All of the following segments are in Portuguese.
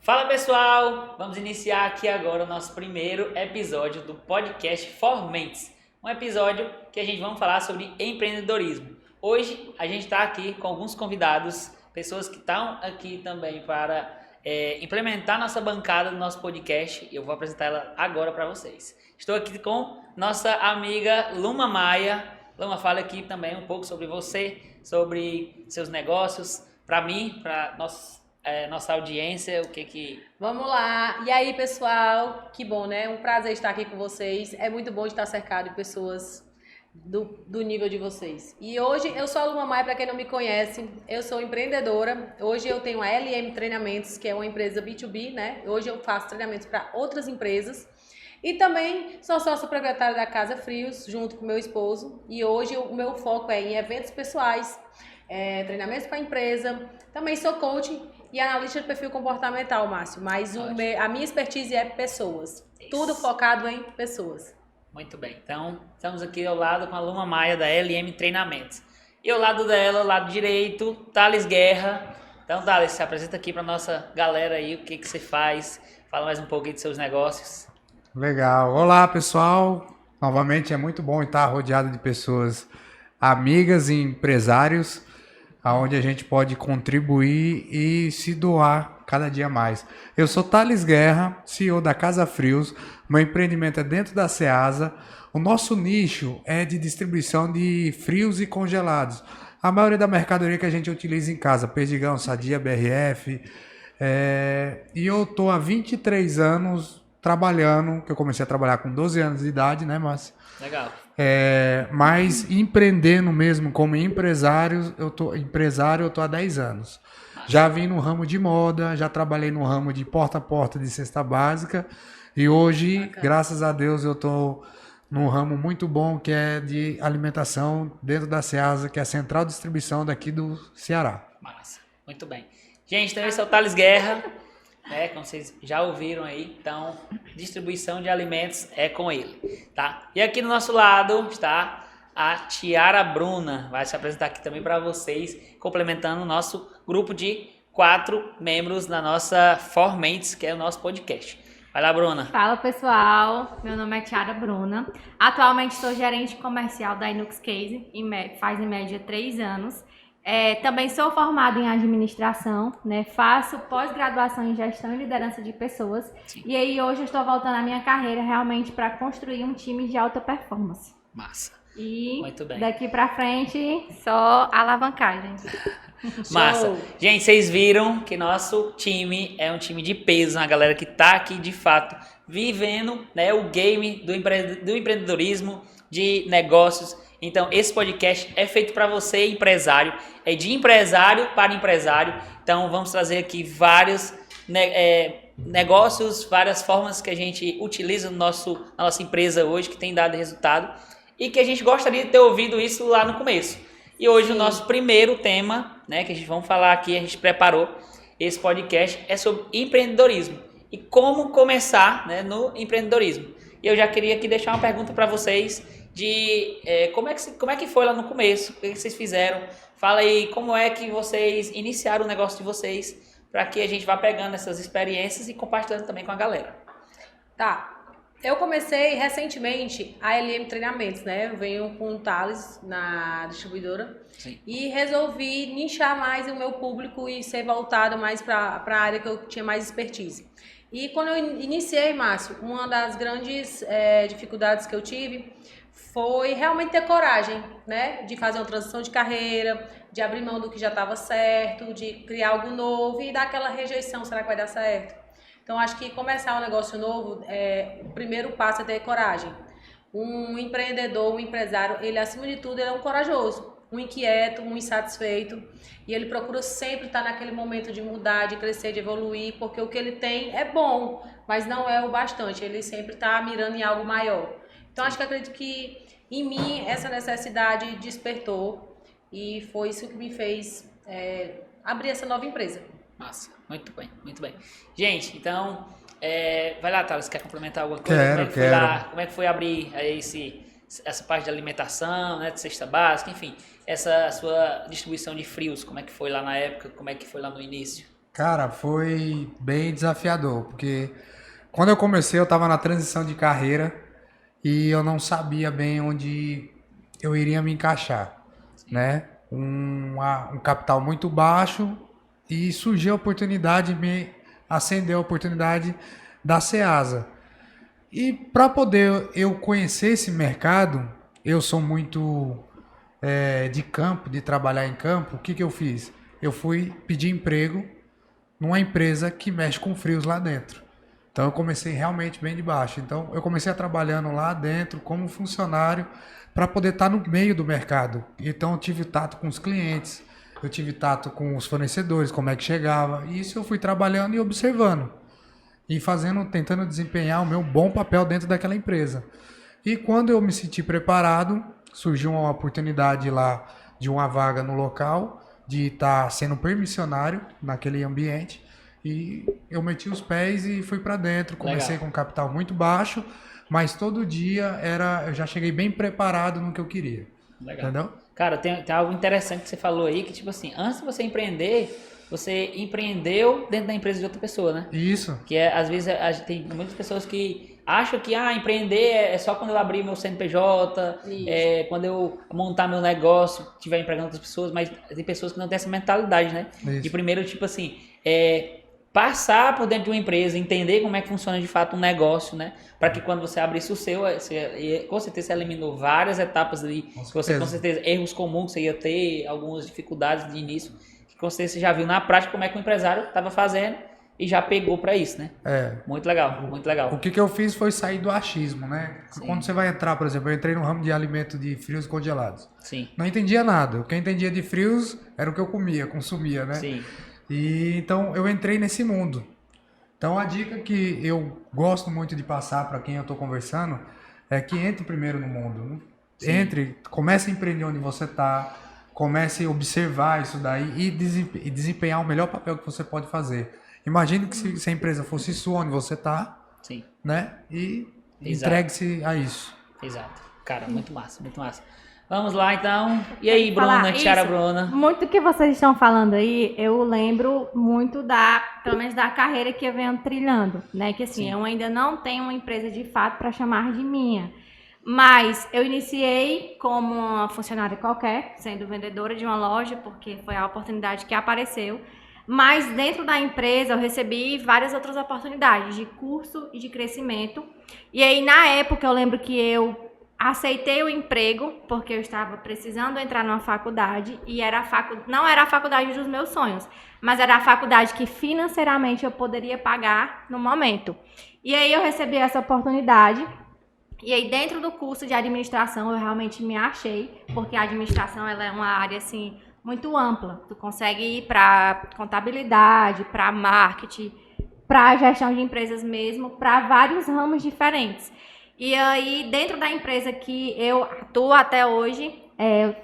Fala pessoal, vamos iniciar aqui agora o nosso primeiro episódio do podcast For Mentes. Um episódio que a gente vai falar sobre empreendedorismo. Hoje a gente está aqui com alguns convidados, pessoas que estão aqui também para implementar nossa bancada no nosso podcast. Eu vou apresentar ela agora para vocês. Estou aqui com nossa amiga Luma Maia. Luma, fala aqui também um pouco sobre você, sobre seus negócios, para mim, para nossa audiência, o que... Vamos lá! E aí, pessoal? Que bom, né? Um prazer estar aqui com vocês. É muito bom estar cercado de pessoas do nível de vocês. E hoje eu sou a Luma Maia, para quem não me conhece. Eu sou empreendedora. Hoje eu tenho a LM Treinamentos, que é uma empresa B2B, né? Hoje eu faço treinamentos para outras empresas. E também sou sócia proprietária da Casa Frios, junto com meu esposo. E hoje o meu foco é em eventos pessoais, treinamentos para empresa. Também sou coach e analista de perfil comportamental, Márcio. Mas a minha expertise é pessoas. Isso. Tudo focado em pessoas. Muito bem. Então, estamos aqui ao lado com a Luma Maia da LM Treinamentos. E ao lado dela, ao lado direito, Thales Guerra. Então, Thales, se apresenta aqui para nossa galera aí, o que você faz. Fala mais um pouquinho de seus negócios. Legal. Olá, pessoal. Novamente é muito bom estar rodeado de pessoas amigas e empresários, onde a gente pode contribuir e se doar cada dia mais. Eu sou Thales Guerra, CEO da Casa Frios. Meu empreendimento é dentro da Ceasa. O nosso nicho é de distribuição de frios e congelados. A maioria da mercadoria que a gente utiliza em casa, Perdigão, Sadia, BRF. E eu estou há 23 anos trabalhando, que eu comecei a trabalhar com 12 anos de idade, né, Márcio? Legal. Mas empreendendo mesmo como empresário, eu tô há 10 anos. Já vim no ramo de moda, já trabalhei no ramo de porta a porta de cesta básica e hoje, graças a Deus, eu tô num ramo muito bom que é de alimentação dentro da Ceasa, que é a central de distribuição daqui do Ceará. Massa, muito bem. Gente, então esse é o Thales Guerra, né? Como vocês já ouviram aí, então distribuição de alimentos é com ele, tá? E aqui do nosso lado está a Tiara Bruna, vai se apresentar aqui também para vocês, complementando o nosso grupo de 4 membros da nossa For Mentes, que é o nosso podcast. Vai lá, Bruna. Fala, pessoal. Meu nome é Tiara Bruna. Atualmente sou gerente comercial da Inux Case, faz em média 3 anos. Também sou formada em administração, né? Faço pós-graduação em gestão e liderança de pessoas. Sim. E aí hoje eu estou voltando à minha carreira realmente para construir um time de alta performance. Massa. E muito bem. Daqui para frente só alavancagem. Massa. Gente, vocês viram que nosso time é um time de peso, uma galera que tá aqui de fato vivendo, né, o game do empreendedorismo, de negócios. Então, esse podcast é feito para você, empresário, é de empresário para empresário. Então, vamos trazer aqui vários negócios, várias formas que a gente utiliza na nossa empresa hoje, que tem dado resultado, e que a gente gostaria de ter ouvido isso lá no começo. E hoje o nosso primeiro tema, né, que a gente vai falar aqui, a gente preparou esse podcast, é sobre empreendedorismo e como começar, né, no empreendedorismo. E eu já queria aqui deixar uma pergunta para vocês de como é que foi lá no começo, o que vocês fizeram. Fala aí como é que vocês iniciaram o negócio de vocês, para que a gente vá pegando essas experiências e compartilhando também com a galera. Tá. Eu comecei recentemente a LM Treinamentos, né? Eu venho com o Thales na distribuidora. Sim. E resolvi nichar mais o meu público e ser voltado mais para a área que eu tinha mais expertise. E quando eu iniciei, Márcio, uma das grandes dificuldades que eu tive foi realmente ter coragem, né? De fazer uma transição de carreira, de abrir mão do que já estava certo, de criar algo novo e dar aquela rejeição, será que vai dar certo? Então, acho que começar um negócio novo, o primeiro passo é ter coragem. Um empreendedor, um empresário, ele, acima de tudo, ele é um corajoso, um inquieto, um insatisfeito. E ele procura sempre estar naquele momento de mudar, de crescer, de evoluir, porque o que ele tem é bom, mas não é o bastante. Ele sempre está mirando em algo maior. Então, acho que acredito que, em mim, essa necessidade despertou. E foi isso que me fez abrir essa nova empresa. Massa, muito bem, muito bem. Gente, então, vai lá, Thales, quer complementar alguma coisa? Quero. Como é que foi abrir essa parte de alimentação, né, de cesta básica, enfim, essa sua distribuição de frios, como é que foi lá na época, como é que foi lá no início? Cara, foi bem desafiador, porque quando eu comecei eu estava na transição de carreira e eu não sabia bem onde eu iria me encaixar, né? Um capital muito baixo e surgiu a oportunidade, me acendeu a oportunidade da Ceasa. E para poder eu conhecer esse mercado, eu sou muito de campo, de trabalhar em campo. O que que eu fiz? Eu fui pedir emprego numa empresa que mexe com frios lá dentro. Então eu comecei realmente bem de baixo. Então eu comecei a trabalhando lá dentro como funcionário para poder estar no meio do mercado. Então eu tive tato com os clientes, eu tive tato com os fornecedores, como é que chegava. E isso eu fui trabalhando e observando e fazendo, tentando desempenhar o meu bom papel dentro daquela empresa. E quando eu me senti preparado, surgiu uma oportunidade lá de uma vaga no local, de estar sendo permissionário naquele ambiente. E eu meti os pés e fui para dentro. Comecei com um capital muito baixo, mas todo dia eu já cheguei bem preparado no que eu queria. Legal. Entendeu? Cara, tem algo interessante que você falou aí, que tipo assim, antes de você empreender, você empreendeu dentro da empresa de outra pessoa, né? Isso. Que às vezes tem muitas pessoas que acham que empreender é só quando eu abrir meu CNPJ, quando eu montar meu negócio, estiver empregando outras pessoas, mas tem pessoas que não têm essa mentalidade, né? Isso. De primeiro, tipo assim, passar por dentro de uma empresa, entender como é que funciona de fato um negócio, né? Para que quando você abrisse o seu, com certeza você eliminou várias etapas ali, que você com certeza, erros comuns que você ia ter, algumas dificuldades de início, que com certeza você já viu na prática como é que o empresário estava fazendo e já pegou para isso, né? Muito legal, muito legal. O que eu fiz foi sair do achismo, né? Sim. Quando você vai entrar, por exemplo, eu entrei no ramo de alimento de frios e congelados. Sim. Não entendia nada. O que eu entendia de frios era o que eu comia, consumia, né? Sim. E então eu entrei nesse mundo. Então a dica que eu gosto muito de passar para quem eu estou conversando é que entre primeiro no mundo. Né? Entre, comece a empreender onde você está, comece a observar isso daí e desempenhar o melhor papel que você pode fazer. Imagine que se a empresa fosse sua onde você está, Sim. né? E Exato. entregue-se a isso. Exato. Cara, muito massa, muito massa. Vamos lá, então. E aí, Bruna, Falar Tiara isso. Bruna? Muito do que vocês estão falando aí, eu lembro muito pelo menos da carreira que eu venho trilhando, né? Que assim, Sim. eu ainda não tenho uma empresa de fato para chamar de minha. Mas eu iniciei como uma funcionária qualquer, sendo vendedora de uma loja, porque foi a oportunidade que apareceu. Mas dentro da empresa eu recebi várias outras oportunidades de curso e de crescimento. E aí, na época, eu lembro que eu aceitei o emprego, porque eu estava precisando entrar numa faculdade e não era a faculdade dos meus sonhos, mas era a faculdade que financeiramente eu poderia pagar no momento. E aí eu recebi essa oportunidade. E aí dentro do curso de administração eu realmente me achei, porque a administração ela é uma área assim muito ampla. Tu consegue ir para contabilidade, para marketing, para gestão de empresas mesmo, para vários ramos diferentes. E aí, dentro da empresa que eu atuo até hoje,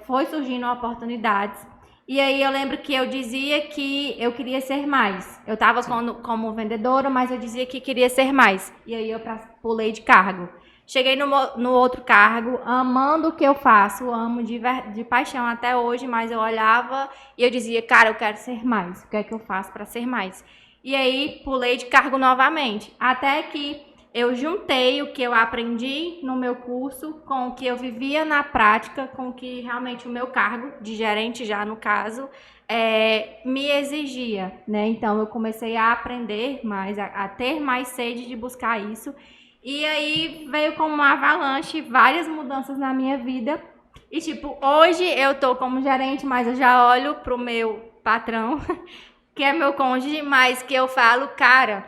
foi surgindo oportunidades. E aí, eu lembro que eu dizia que eu queria ser mais. Eu estava como vendedora, mas eu dizia que queria ser mais. E aí, eu pulei de cargo. Cheguei no outro cargo, amando o que eu faço, amo de paixão até hoje, mas eu olhava e eu dizia, cara, eu quero ser mais. O que é que eu faço para ser mais? E aí, pulei de cargo novamente. Até que eu juntei o que eu aprendi no meu curso com o que eu vivia na prática, com o que realmente o meu cargo, de gerente já no caso, me exigia, né? Então, eu comecei a aprender mais, a ter mais sede de buscar isso. E aí, veio como uma avalanche, várias mudanças na minha vida. E, tipo, hoje eu tô como gerente, mas eu já olho pro meu patrão, que é meu cônjuge, mas que eu falo, cara,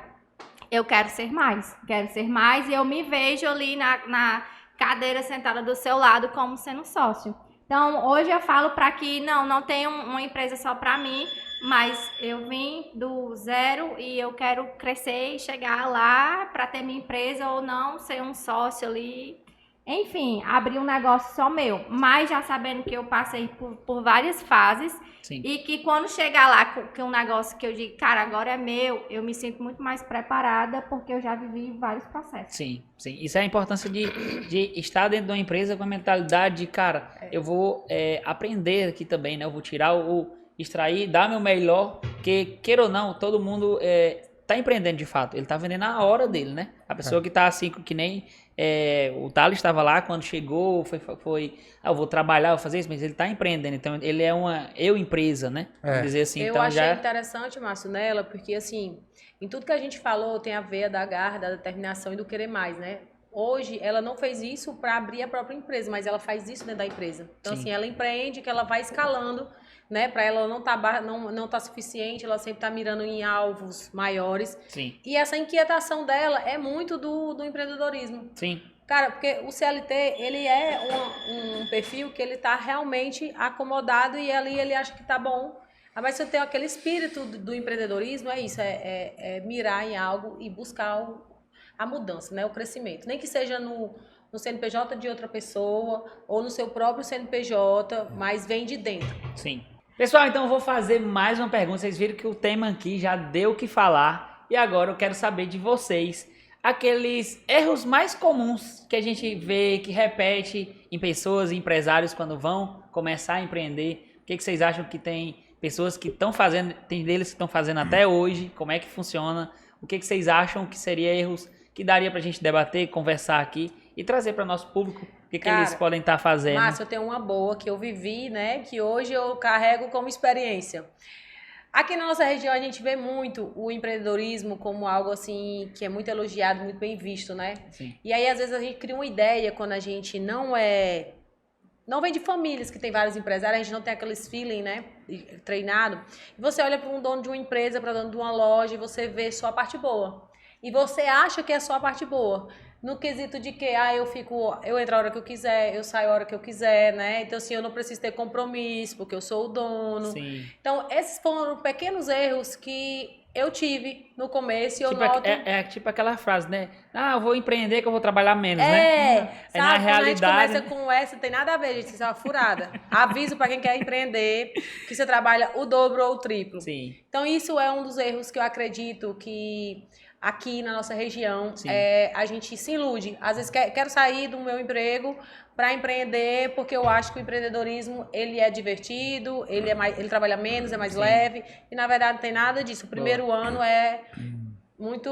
eu quero ser mais e eu me vejo ali na cadeira sentada do seu lado como sendo sócio. Então, hoje eu falo para que não tenho uma empresa só para mim, mas eu vim do zero e eu quero crescer e chegar lá para ter minha empresa ou não, ser um sócio ali. Enfim, abrir um negócio só meu, mas já sabendo que eu passei por várias fases. Sim. E que quando chegar lá com um negócio que eu digo, cara, agora é meu, eu me sinto muito mais preparada porque eu já vivi vários processos. Sim, sim. Isso é a importância de estar dentro de uma empresa com a mentalidade de, cara, eu vou aprender aqui também, né? Eu vou tirar extrair, dar meu melhor, porque, queira ou não, todo mundo tá empreendendo de fato. Ele tá vendendo a hora dele, né? A pessoa que tá assim, que nem o Thales estava lá quando chegou, eu vou trabalhar, vou fazer isso, mas ele tá empreendendo. Então, ele é uma empresa, né? Vamos dizer assim. Eu então, achei interessante, Márcio, nela, porque assim, em tudo que a gente falou, tem a ver da garra, da determinação e do querer mais, né? Hoje, ela não fez isso para abrir a própria empresa, mas ela faz isso dentro da empresa. Então, Sim. assim, ela empreende, que ela vai escalando, né? Para ela não tá suficiente, ela sempre tá mirando em alvos maiores. Sim. E essa inquietação dela é muito do empreendedorismo. Sim. Cara, porque o CLT, ele é um perfil que ele tá realmente acomodado e ali ele acha que tá bom. Mas se eu tenho aquele espírito do empreendedorismo, é isso, é mirar em algo e buscar a mudança, né? O crescimento. Nem que seja no CNPJ de outra pessoa ou no seu próprio CNPJ, mas vem de dentro. Sim. Pessoal, então eu vou fazer mais uma pergunta. Vocês viram que o tema aqui já deu o que falar. E agora eu quero saber de vocês aqueles erros mais comuns que a gente vê, que repete em pessoas e empresários quando vão começar a empreender. O que vocês acham que tem pessoas que estão fazendo, tem deles que estão fazendo até hoje? Como é que funciona? O que vocês acham que seria erros que daria pra gente debater, conversar aqui e trazer para nosso público o que eles podem estar fazendo? Márcio, eu tenho uma boa que eu vivi, né? Que hoje eu carrego como experiência. Aqui na nossa região a gente vê muito o empreendedorismo como algo assim que é muito elogiado, muito bem visto, né? Sim. E aí às vezes a gente cria uma ideia quando a gente não vem de famílias que tem vários empresários, a gente não tem aqueles feeling, né, treinado. E você olha para um dono de uma empresa, para dono de uma loja e você vê só a parte boa. E você acha que é só a parte boa. No quesito de que, eu entro a hora que eu quiser, eu saio a hora que eu quiser, né? Então, assim, eu não preciso ter compromisso, porque eu sou o dono. Sim. Então, esses foram pequenos erros que eu tive no começo e eu Tipo, noto... tipo aquela frase, né? Ah, eu vou empreender que eu vou trabalhar menos, né? Sabe, na realidade... quando a gente começa com essa, tem nada a ver, gente, isso é uma furada. Aviso para quem quer empreender que você trabalha o dobro ou o triplo. Sim. Então, isso é um dos erros que eu acredito que... Aqui na nossa região, a gente se ilude. Às vezes quero sair do meu emprego para empreender, porque eu acho que o empreendedorismo ele é divertido, ele trabalha menos, é mais leve, e na verdade não tem nada disso. O primeiro ano é muita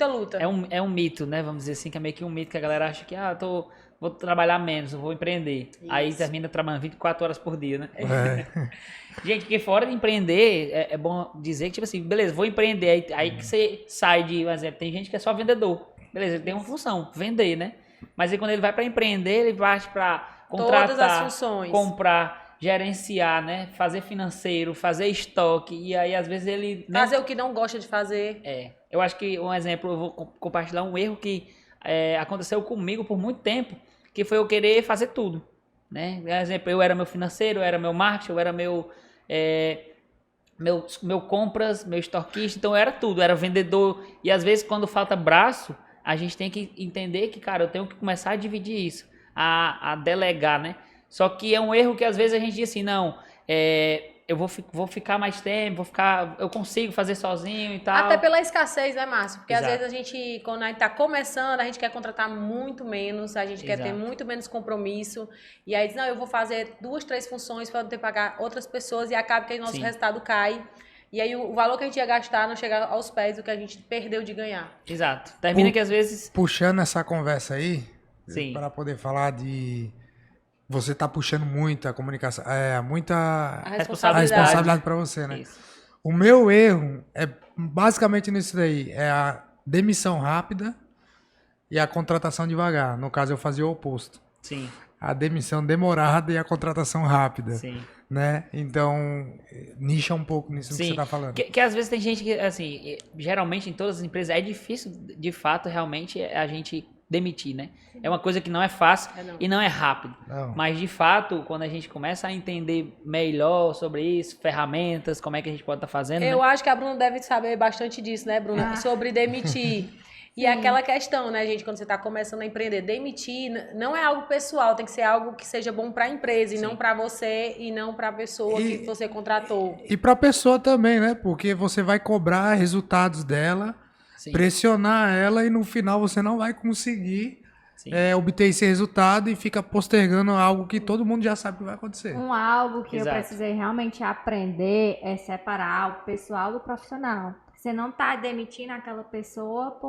luta. É um mito, né? Vamos dizer assim, que é meio que um mito que a galera acha que vou trabalhar menos, eu vou empreender. Isso. Aí termina trabalhando 24 horas por dia, né? Gente, porque fora de empreender, é bom dizer que, tipo assim, beleza, vou empreender, aí que você sai de, por exemplo, tem gente que é só vendedor. Beleza, ele tem uma função, vender, né? Mas aí quando ele vai para empreender, ele parte para contratar, todas as funções, comprar, gerenciar, né? Fazer financeiro, fazer estoque, e aí às vezes ele... Fazer o que não gosta de fazer. Eu acho que, um exemplo, eu vou compartilhar um erro que aconteceu comigo por muito tempo, que foi eu querer fazer tudo, né? Por exemplo, eu era meu financeiro, eu era meu marketing, eu era meu compras, meu estoquista, então eu era tudo, eu era vendedor. E às vezes quando falta braço, a gente tem que entender que, cara, eu tenho que começar a dividir isso, a delegar, né? Só que é um erro que às vezes a gente diz assim, não, eu vou ficar mais tempo, eu consigo fazer sozinho e tal. Até pela escassez, né, Márcio? Porque Exato. às vezes a gente, quando a gente tá começando, a gente quer contratar muito menos, a gente quer ter muito menos compromisso. E aí diz, não, eu vou fazer 2, 3 funções para não ter que pagar outras pessoas e acaba que aí nosso resultado cai. E aí o valor que a gente ia gastar não chega aos pés do que a gente perdeu de ganhar. Exato. Termina que às vezes... Puxando essa conversa aí, Sim. para poder falar de... Você tá puxando muita comunicação, muita A responsabilidade para você, né? Isso. O meu erro é basicamente nisso daí, é a demissão rápida e a contratação devagar. No caso, eu fazia o oposto. Sim. A demissão demorada e a contratação rápida. Sim. Né? Então, nicha um pouco nisso que você tá falando. Que às vezes tem gente que, assim, geralmente em todas as empresas é difícil, de fato, realmente, a gente demitir, né? É uma coisa que não é fácil e não é rápido. Não. Mas, de fato, quando a gente começa a entender melhor sobre isso, ferramentas, como é que a gente pode estar fazendo, eu acho que a Bruna deve saber bastante disso, né, Bruna? Sobre demitir. E aquela questão, né, gente, quando você está começando a empreender, demitir não é algo pessoal, tem que ser algo que seja bom para a empresa e não para você e não para a pessoa que você contratou. E para a pessoa também, né? Porque você vai cobrar resultados dela, pressionar ela e no final você não vai conseguir Sim. obter esse resultado e fica postergando algo que todo mundo já sabe que vai acontecer. Algo que Exato. eu precisei realmente aprender é separar o pessoal do profissional. Você não está demitindo aquela pessoa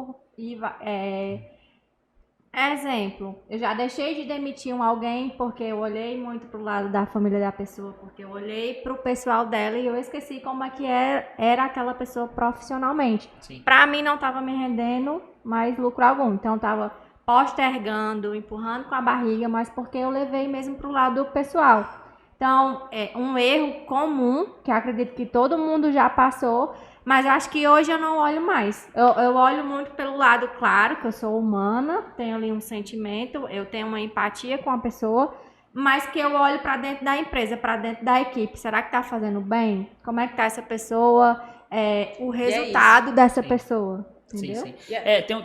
exemplo, eu já deixei de demitir alguém porque eu olhei muito pro lado da família da pessoa, porque eu olhei pro pessoal dela e eu esqueci como é que era aquela pessoa profissionalmente. Sim. Pra mim não estava me rendendo mais lucro algum, então eu tava postergando, empurrando com a barriga, mas porque eu levei mesmo pro lado pessoal. Então, é um erro comum, que eu acredito que todo mundo já passou, mas eu acho que hoje eu não olho mais. Eu olho muito pelo lado, claro, que eu sou humana, tenho ali um sentimento, eu tenho uma empatia com a pessoa, mas que eu olho para dentro da empresa, para dentro da equipe. Será que tá fazendo bem? Como é que tá essa pessoa? O resultado dessa Sim. pessoa. Sim, Entendeu? sim.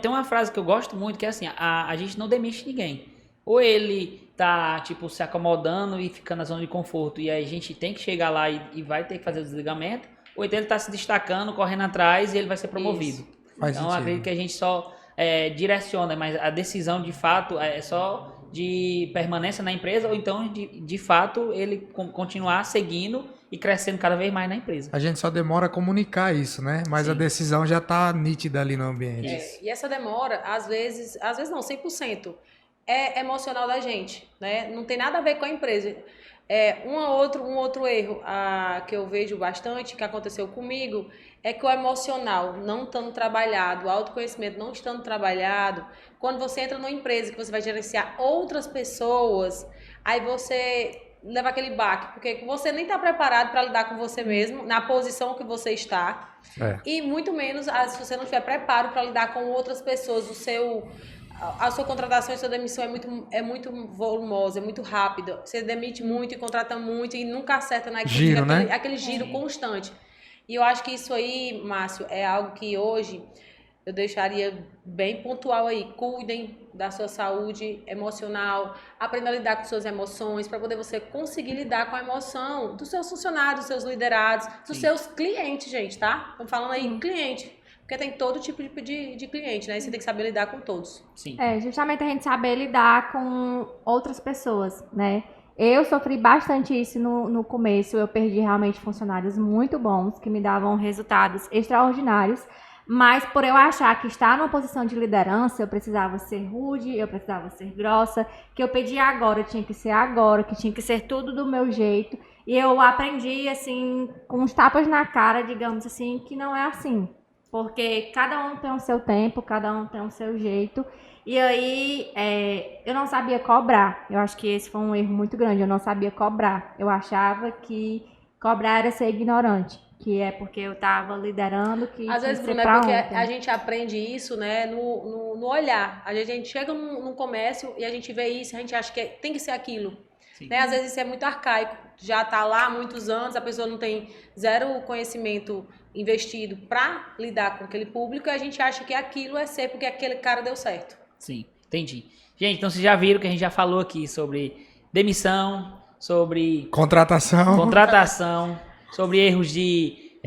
Tem uma frase que eu gosto muito, que é assim, a gente não demite ninguém. Ou ele tá, tipo, se acomodando e ficando na zona de conforto, e aí a gente tem que chegar lá e vai ter que fazer o desligamento, ou então ele tá se destacando, correndo atrás e ele vai ser promovido. Faz Então, sentido. acredito que a gente só direciona, mas a decisão, de fato, é só de permanência na empresa, ou então, de fato, ele continuar seguindo e crescendo cada vez mais na empresa. A gente só demora a comunicar isso, né? Mas a Sim. decisão já tá nítida ali no ambiente. E essa demora, às vezes não, 100%, é emocional da gente, né? Não tem nada a ver com a empresa. Um outro erro que eu vejo bastante, que aconteceu comigo, é que o emocional não estando trabalhado, o autoconhecimento não estando trabalhado, quando você entra numa empresa que você vai gerenciar outras pessoas, aí você leva aquele baque, porque você nem está preparado para lidar com você mesmo, na posição que você está, e muito menos se você não tiver preparo para lidar com outras pessoas, a sua contratação e sua demissão é muito volumosa, é muito rápida. Você demite muito e contrata muito e nunca acerta na equipe. Giro, né? Aquele giro constante. E eu acho que isso aí, Márcio, é algo que hoje eu deixaria bem pontual aí. Cuidem da sua saúde emocional, aprenda a lidar com suas emoções, para poder você conseguir lidar com a emoção dos seus funcionários, dos seus liderados, dos seus clientes, gente, tá? Estamos falando aí cliente. Porque tem todo tipo de cliente, né? E você tem que saber lidar com todos. Sim. Justamente a gente saber lidar com outras pessoas, né? Eu sofri bastante isso no começo. Eu perdi realmente funcionários muito bons, que me davam resultados extraordinários. Mas por eu achar que estar numa posição de liderança, eu precisava ser rude, eu precisava ser grossa, que eu pedia agora, tinha que ser agora, que tinha que ser tudo do meu jeito. E eu aprendi, assim, com uns tapas na cara, digamos assim, que não é assim. Porque cada um tem o seu tempo, cada um tem o seu jeito. E aí, eu não sabia cobrar. Eu acho que esse foi um erro muito grande. Eu não sabia cobrar. Eu achava que cobrar era ser ignorante. Que é porque eu estava liderando, que às vezes, Bruna, é porque a gente aprende isso, né, no olhar. A gente chega num comércio e a gente vê isso, a gente acha que tem que ser aquilo. Né? Às vezes isso é muito arcaico. Já está lá há muitos anos, a pessoa não tem zero conhecimento investido para lidar com aquele público e a gente acha que aquilo é ser porque aquele cara deu certo. Sim, entendi. Gente, então vocês já viram que a gente já falou aqui sobre demissão, sobre contratação, sobre erros de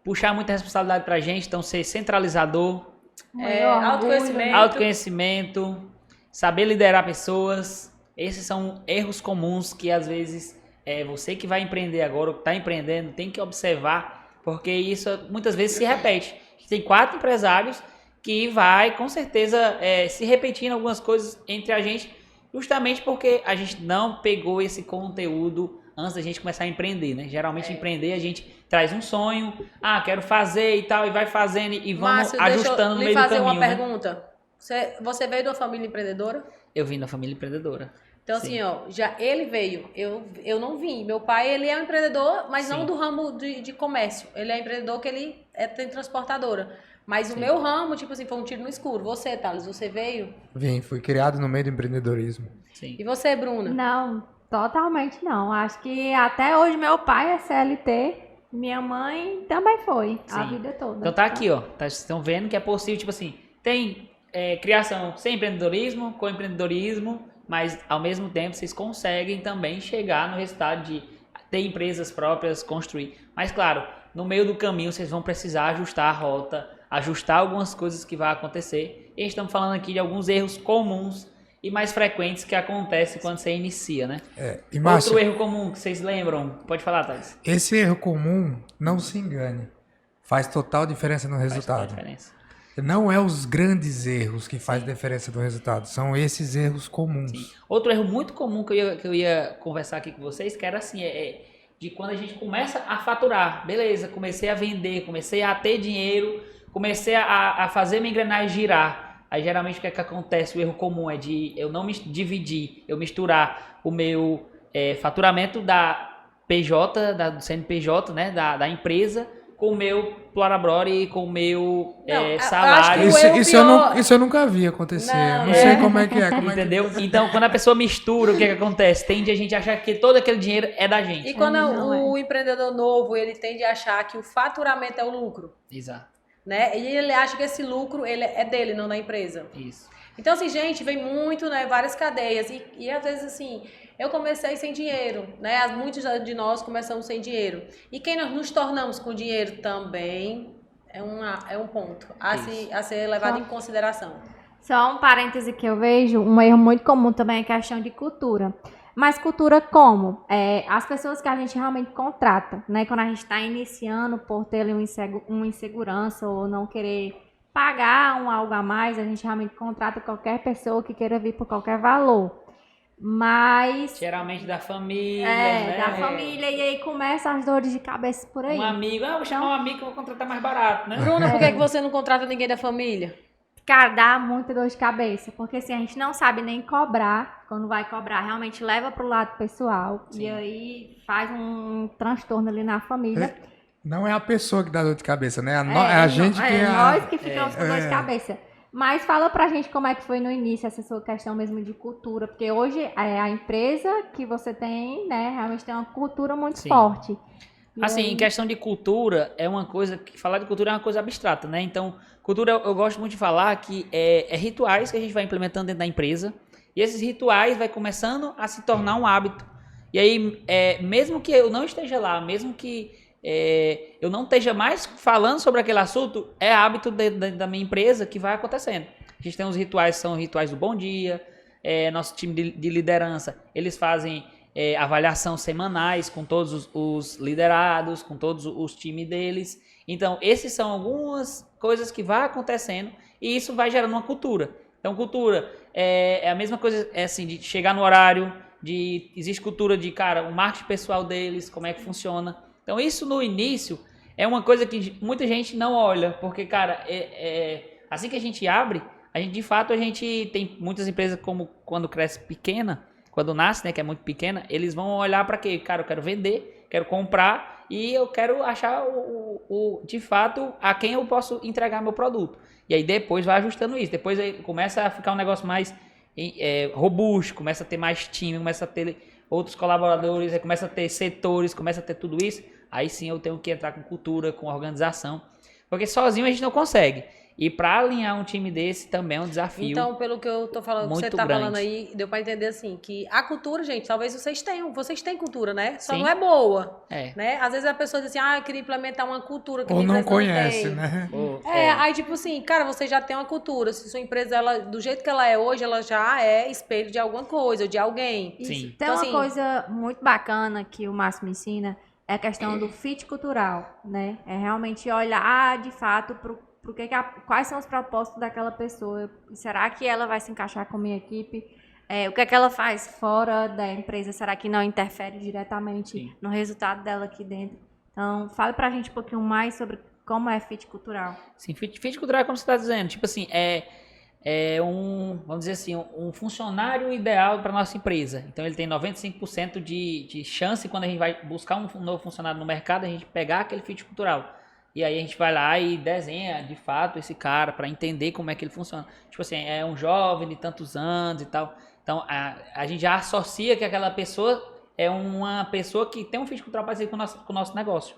puxar muita responsabilidade pra gente, então ser centralizador, autoconhecimento, saber liderar pessoas. Esses são erros comuns que às vezes você que vai empreender agora, ou que está empreendendo, tem que observar, porque isso muitas vezes se repete. Tem 4 empresários que vai com certeza se repetindo algumas coisas entre a gente, justamente porque a gente não pegou esse conteúdo antes da gente começar a empreender, né? Geralmente empreender a gente traz um sonho, quero fazer e tal, e vai fazendo e vamos Márcio, ajustando no meio do caminho. Deixa eu lhe fazer uma pergunta. Você veio de uma família empreendedora? Eu vim da família empreendedora. Então, Sim. assim, já ele veio, eu não vim. Meu pai, ele é um empreendedor, mas não do ramo de comércio. Ele é empreendedor que ele tem transportadora. Mas o meu ramo, tipo assim, foi um tiro no escuro. Você, Thales, você veio? Vim, fui criado no meio do empreendedorismo. Sim. E você, Bruna? Não, totalmente não. Acho que até hoje meu pai é CLT, minha mãe também foi, a vida toda. Então tá aqui, ó. Vocês estão vendo que é possível, tipo assim, tem criação sem empreendedorismo, com empreendedorismo, mas ao mesmo tempo vocês conseguem também chegar no resultado de ter empresas próprias, construir. Mas claro, no meio do caminho vocês vão precisar ajustar a rota, ajustar algumas coisas que vai acontecer. E estamos falando aqui de alguns erros comuns e mais frequentes que acontecem quando você inicia, né? E Márcio, Outro erro comum que vocês lembram? Pode falar, Thales. esse erro comum, não se engane, faz total diferença no Faz toda a resultado. diferença. Não é os grandes erros que faz diferença no resultado, são esses erros comuns. Outro erro muito comum que eu ia conversar aqui com vocês, que era assim, de quando a gente começa a faturar. Beleza, comecei a vender, comecei a ter dinheiro, comecei a fazer minha engrenagem girar. Aí geralmente o que é que acontece? O erro comum é de eu não me dividir, eu misturar o meu faturamento da PJ, do CNPJ, né, da empresa, com o meu Plurabrori, com o meu salário. acho que o erro pior- Isso eu nunca vi acontecer. Não, eu não sei como é que é. Como é que... Entendeu? Então, quando a pessoa mistura, o que acontece? Tende a gente achar que todo aquele dinheiro é da gente. E quando Não o empreendedor novo, ele tende a achar que o faturamento é o lucro, Exato. né? E ele acha que esse lucro ele é dele, não da empresa. Isso. Então, assim, gente, vem muito, né, várias cadeias. E às vezes, assim, eu comecei sem dinheiro, né? Muitos de nós começamos sem dinheiro. E quem nós nos tornamos com dinheiro também é um ponto a ser levado em consideração. Só um parêntese que eu vejo, um erro muito comum também é a questão de cultura. Mas cultura como? As pessoas que a gente realmente contrata, né? Quando a gente está iniciando por ter ali uma insegurança ou não querer pagar algo a mais, a gente realmente contrata qualquer pessoa que queira vir por qualquer valor. Mas Geralmente da família, né? da família, e aí começam as dores de cabeça por aí. Um amigo, vou chamar um amigo que eu vou contratar mais barato, né? Bruna, por que você não contrata ninguém da família? Cara, dá muita dor de cabeça, porque assim, a gente não sabe nem cobrar. Quando vai cobrar, realmente leva pro lado pessoal. Sim. E aí faz um transtorno ali na família. Não é a pessoa que dá dor de cabeça, né? É a gente que é. Nós que ficamos com dor de cabeça. Mas fala pra gente como é que foi no início essa sua questão mesmo de cultura. Porque hoje a empresa que você tem, né, realmente tem uma cultura muito Sim. forte. E Assim, aí- em questão de cultura, é uma coisa que falar de cultura é uma coisa abstrata, né? Então, cultura eu gosto muito de falar que é rituais que a gente vai implementando dentro da empresa. E esses rituais vai começando a se tornar um hábito. E aí, mesmo que eu não esteja lá, mesmo que eu não esteja mais falando sobre aquele assunto, é hábito da minha empresa que vai acontecendo. A gente tem uns rituais, são rituais do bom dia, nosso time de liderança, eles fazem avaliação semanais com todos os liderados, com todos os times deles. Então, esses são algumas coisas que vai acontecendo e isso vai gerando uma cultura. Então, cultura é a mesma coisa, assim, de chegar no horário, existe cultura de, cara, o marketing pessoal deles, como é que funciona. Então, isso no início é uma coisa que muita gente não olha, porque, cara, assim que a gente abre, de fato, a gente tem muitas empresas como quando cresce pequena, quando nasce, né, que é muito pequena, eles vão olhar para quê? Cara, eu quero vender, quero comprar e eu quero achar de fato a quem eu posso entregar meu produto. E aí depois vai ajustando isso. Depois aí começa a ficar um negócio mais robusto, começa a ter mais time, começa a ter outros colaboradores, aí começa a ter setores, começa a ter tudo isso. Aí sim eu tenho que entrar com cultura, com organização. Porque sozinho a gente não consegue. E para alinhar um time desse também é um desafio. Então, pelo que eu tô falando, que você muito tá grande. falando aí, deu pra entender assim, que a cultura, gente, talvez vocês têm cultura, né? Só Sim. não é boa, É. né? Às vezes a pessoa diz assim, eu queria implementar uma cultura que Ou minha não empresa conhece, tem. né? Aí tipo assim, cara, você já tem uma cultura. Se sua empresa, ela, do jeito que ela é hoje, ela já é espelho de alguma coisa, ou de alguém. Isso. Sim. Tem Então, uma assim- coisa muito bacana que o Márcio me ensina, é a questão do fit cultural, né? É realmente olhar de fato quais são os propósitos daquela pessoa. Será que ela vai se encaixar com a minha equipe? O que é que ela faz fora da empresa? Será que não interfere diretamente Sim. no resultado dela aqui dentro? Então, fale pra gente um pouquinho mais sobre como é fit cultural. Sim, fit cultural é como você está dizendo. Tipo assim, vamos dizer assim, um funcionário ideal para nossa empresa. Então ele tem 95% de chance quando a gente vai buscar um novo funcionário no mercado, a gente pegar aquele fit cultural. E aí a gente vai lá e desenha de fato esse cara para entender como é que ele funciona. Tipo assim, é um jovem de tantos anos e tal. Então a gente já associa que aquela pessoa é uma pessoa que tem um fit cultural parecido com o nosso negócio.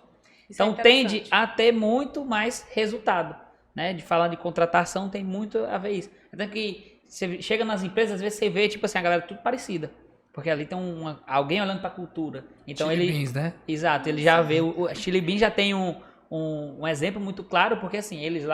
Isso é Então tende interessante. a ter muito mais resultado, né? De falar de contratação tem muito a ver isso. Então que você chega nas empresas, às vezes você vê tipo assim, a galera tudo parecida, porque ali tem alguém olhando para a cultura. Então Chili ele, beans, né? exato, ele já vê o Chili Bean já tem um exemplo muito claro, porque assim eles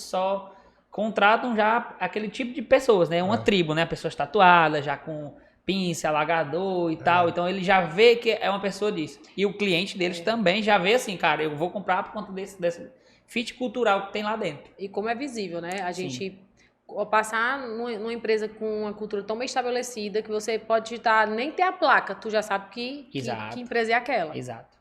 só contratam já aquele tipo de pessoas, né? Uma tribo, né? Pessoas tatuadas, já com pince, alagador e tal. Então ele já vê que é uma pessoa disso. E o cliente deles também já vê assim, cara, eu vou comprar por conta desse fit cultural que tem lá dentro. E como é visível, né? A Sim. gente passar numa empresa com uma cultura tão bem estabelecida que você pode estar, nem ter a placa, tu já sabe que Exato. empresa é aquela. Exato.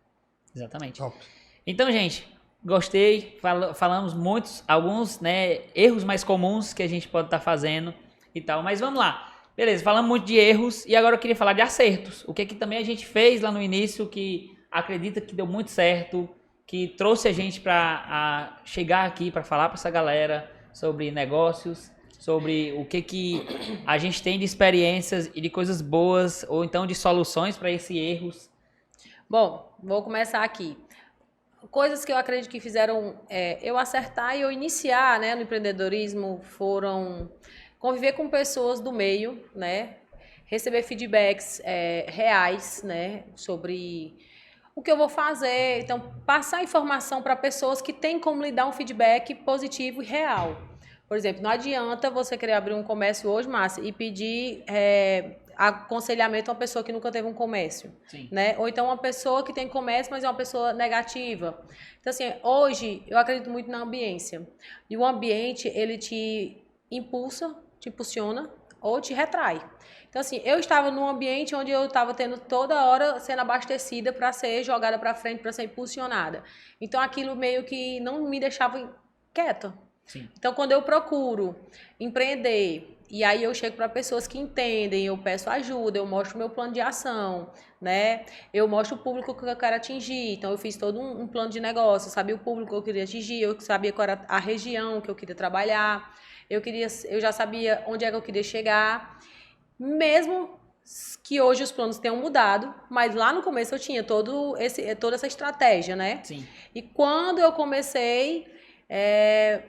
Exatamente. Top. Então, gente, gostei. Falamos alguns, né, erros mais comuns que a gente pode estar fazendo e tal. Mas vamos lá. Beleza, falamos muito de erros e agora eu queria falar de acertos. O que também a gente fez lá no início que acredita que deu muito certo, que trouxe a gente para chegar aqui para falar para essa galera sobre negócios, sobre o que a gente tem de experiências e de coisas boas ou então de soluções para esses erros. Bom, vou começar aqui. Coisas que eu acredito que fizeram eu acertar e eu iniciar, né, no empreendedorismo foram conviver com pessoas do meio, né, receber feedbacks reais, né, sobre o que eu vou fazer. Então, passar informação para pessoas que têm como lhe dar um feedback positivo e real. Por exemplo, não adianta você querer abrir um comércio hoje, Márcia, e pedir aconselhamento a uma pessoa que nunca teve um comércio. Sim. Né? Ou então uma pessoa que tem comércio, mas é uma pessoa negativa. Então, assim, hoje eu acredito muito na ambiência. E o ambiente, ele te impulsiona ou te retrai. Então, assim, eu estava num ambiente onde eu estava tendo toda hora sendo abastecida para ser jogada para frente, para ser impulsionada. Então, aquilo meio que não me deixava quieta. Sim. Então, quando eu procuro empreender, e aí eu chego para pessoas que entendem, eu peço ajuda, eu mostro o meu plano de ação, né? Eu mostro o público que eu quero atingir. Então, eu fiz todo um plano de negócio, eu sabia o público que eu queria atingir, eu sabia qual era a região que eu queria trabalhar, eu já sabia onde é que eu queria chegar. Mesmo que hoje os planos tenham mudado, mas lá no começo eu tinha toda essa estratégia, né? Sim. E quando eu comecei,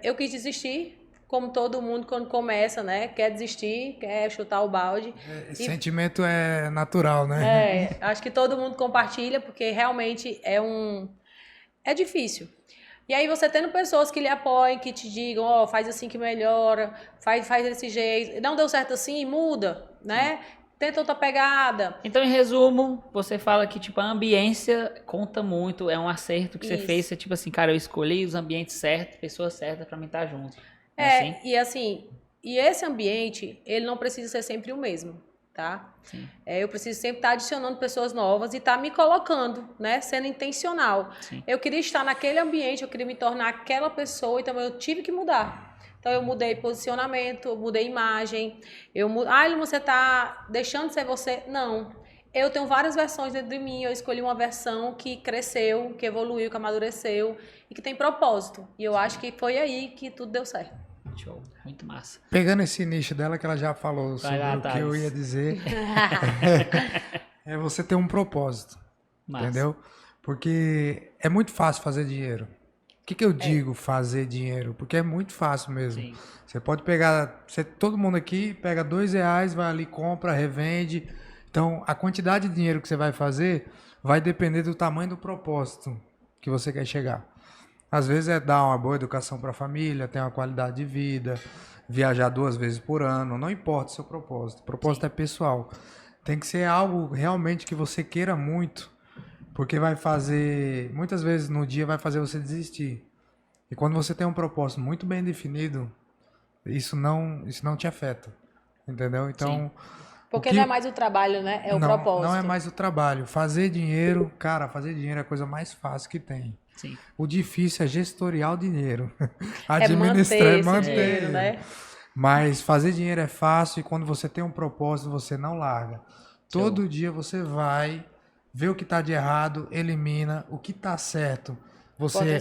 eu quis desistir, como todo mundo quando começa, né? Quer desistir, quer chutar o balde. Sentimento é natural, né? Acho que todo mundo compartilha, porque realmente é difícil. E aí você tendo pessoas que lhe apoiem, que te digam, faz assim que melhora, faz desse jeito. Não deu certo assim, muda, né? Tenta outra pegada. Então, em resumo, você fala que, tipo, a ambiência conta muito, é um acerto que você fez. Você, tipo assim, cara, eu escolhi os ambientes certos, pessoas certas pra mim estar junto. E esse ambiente, ele não precisa ser sempre o mesmo, tá? Sim. Eu preciso sempre estar adicionando pessoas novas e estar me colocando, né? Sendo intencional. Sim. Eu queria estar naquele ambiente, eu queria me tornar aquela pessoa, então eu tive que mudar. Então, eu mudei posicionamento, eu mudei imagem. Você está deixando de ser você? Não. Eu tenho várias versões dentro de mim. Eu escolhi uma versão que cresceu, que evoluiu, que amadureceu e que tem propósito. E eu acho que foi aí que tudo deu certo. Show. Muito massa. Pegando esse nicho dela que ela já falou sobre lá, o que eu Thales. ia dizer, é você ter um propósito, Massa. entendeu? Porque é muito fácil fazer dinheiro. O que eu digo fazer dinheiro? Porque é muito fácil mesmo. Sim. Você pode pegar, todo mundo aqui pega R$2, vai ali, compra, revende. Então, a quantidade de dinheiro que você vai fazer vai depender do tamanho do propósito que você quer chegar. Às vezes é dar uma boa educação para a família, ter uma qualidade de vida, viajar 2 vezes por ano, não importa o seu propósito. O propósito é pessoal. Tem que ser algo realmente que você queira muito, porque vai fazer, muitas vezes no dia vai fazer você desistir. E quando você tem um propósito muito bem definido, isso não te afeta, entendeu? Então, porque não é mais o trabalho, né? É o propósito. Não é mais o trabalho. Fazer dinheiro, cara, fazer dinheiro é a coisa mais fácil que tem. Sim. O difícil é gestorear o dinheiro. Manter esse dinheiro, né? Mas fazer dinheiro é fácil e quando você tem um propósito, você não larga. Todo dia você vai ver o que está de errado, elimina, o que está certo, você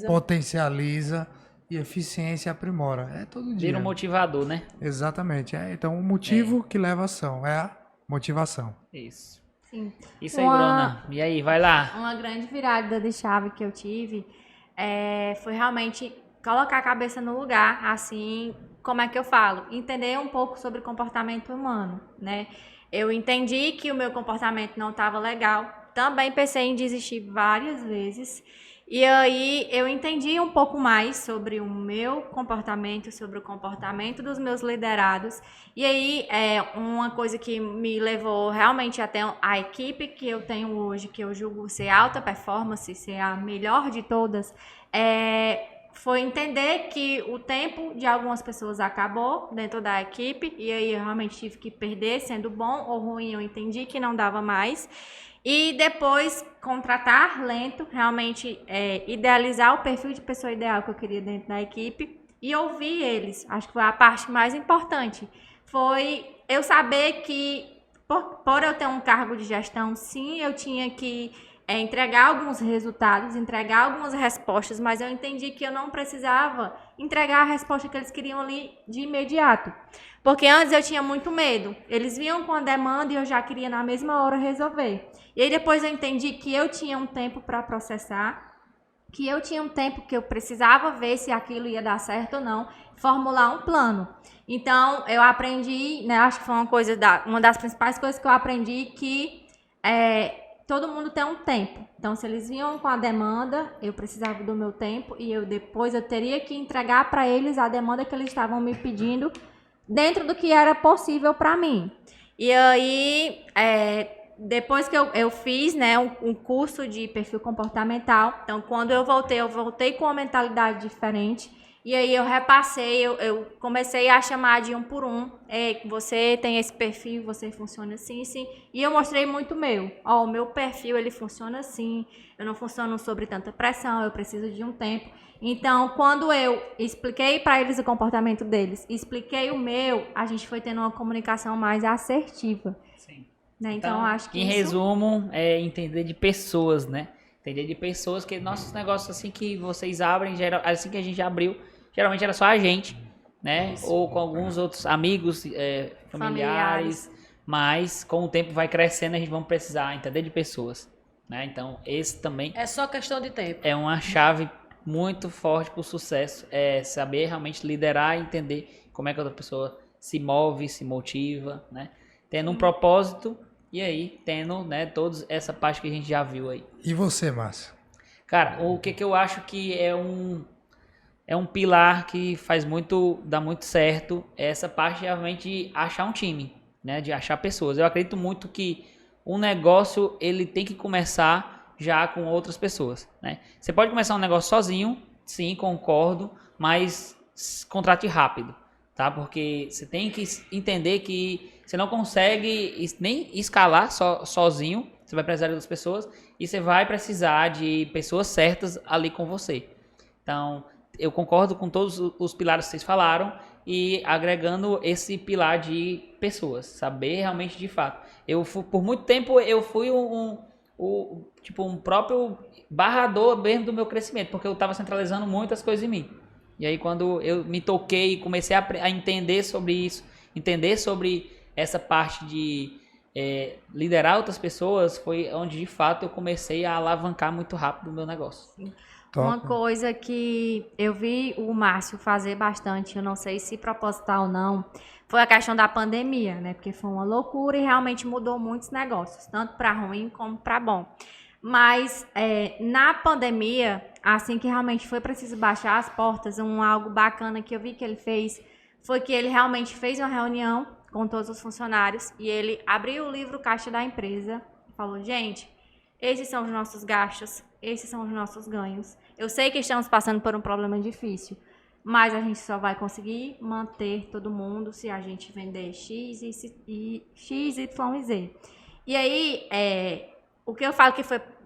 potencializa e eficiência aprimora. É todo dia. Vira um motivador, né? Exatamente. Então, o motivo que leva a ação é a motivação. Isso. Sim. Isso aí, Bruna. E aí, vai lá. Uma grande virada de chave que eu tive foi realmente colocar a cabeça no lugar, assim, como é que eu falo? Entender um pouco sobre comportamento humano, né? Eu entendi que o meu comportamento não estava legal. Também pensei em desistir várias vezes. E aí eu entendi um pouco mais sobre o meu comportamento, sobre o comportamento dos meus liderados. E aí uma coisa que me levou realmente até a equipe que eu tenho hoje, que eu julgo ser alta performance, ser a melhor de todas, foi entender que o tempo de algumas pessoas acabou dentro da equipe. E aí eu realmente tive que perder, sendo bom ou ruim, eu entendi que não dava mais. E depois contratar lento, realmente idealizar o perfil de pessoa ideal que eu queria dentro da equipe e ouvir eles. Acho que foi a parte mais importante. Foi eu saber que, por eu ter um cargo de gestão, sim, eu tinha que entregar alguns resultados, entregar algumas respostas, mas eu entendi que eu não precisava entregar a resposta que eles queriam ali de imediato. Porque antes eu tinha muito medo. Eles vinham com a demanda e eu já queria na mesma hora resolver. E aí depois eu entendi que eu tinha um tempo para processar, que eu tinha um tempo que eu precisava ver se aquilo ia dar certo ou não, formular um plano. Então eu aprendi, né, acho que foi uma das principais coisas que eu aprendi, que todo mundo tem um tempo. Então, se eles vinham com a demanda, eu precisava do meu tempo e depois eu teria que entregar para eles a demanda que eles estavam me pedindo dentro do que era possível para mim. E aí, depois que eu fiz, né, um curso de perfil comportamental, então quando eu voltei com uma mentalidade diferente. E aí eu repassei, eu comecei a chamar de um por um. Você tem esse perfil, você funciona assim, sim. E eu mostrei muito o meu. O meu perfil, ele funciona assim. Eu não funciono sobre tanta pressão, eu preciso de um tempo. Então, quando eu expliquei para eles o comportamento deles, expliquei o meu, a gente foi tendo uma comunicação mais assertiva. Sim. Né? Então, acho que em resumo, é entender de pessoas, né? Entender de pessoas, que nossos negócios assim que vocês abrem, assim que a gente abriu, geralmente era só a gente, né? Isso. Ou com alguns outros amigos, familiares. Mas com o tempo vai crescendo, a gente vai precisar entender de pessoas, né? Então, esse também é só questão de tempo. É uma chave muito forte para o sucesso, é saber realmente liderar e entender como é que a outra pessoa se move, se motiva, né? Tendo um propósito e aí tendo, né, toda essa parte que a gente já viu aí. E você, Márcio? Cara, o que eu acho que é um pilar que dá muito certo, é essa parte realmente de achar um time, né, de achar pessoas. Eu acredito muito que um negócio, ele tem que começar já com outras pessoas, né? Você pode começar um negócio sozinho, sim, concordo, mas contrate rápido, tá? Porque você tem que entender que você não consegue nem escalar sozinho, você vai precisar de outras pessoas e você vai precisar de pessoas certas ali com você. Então, eu concordo com todos os pilares que vocês falaram e agregando esse pilar de pessoas, saber realmente de fato. Por muito tempo eu fui um próprio barrador mesmo do meu crescimento, porque eu estava centralizando muitas coisas em mim. E aí quando eu me toquei e comecei a entender sobre isso, entender sobre essa parte de liderar outras pessoas, foi onde de fato eu comecei a alavancar muito rápido o meu negócio. Sim. Uma coisa que eu vi o Márcio fazer bastante, eu não sei se proposital ou não, foi a questão da pandemia, né? Porque foi uma loucura e realmente mudou muitos negócios, tanto para ruim como para bom. Mas na pandemia, assim que realmente foi preciso baixar as portas, algo bacana que eu vi que ele fez, foi que ele realmente fez uma reunião com todos os funcionários e ele abriu o livro caixa da empresa e falou, gente, esses são os nossos gastos, esses são os nossos ganhos. Eu sei que estamos passando por um problema difícil, mas a gente só vai conseguir manter todo mundo se a gente vender X, Y e Z. E aí, o que eu falo que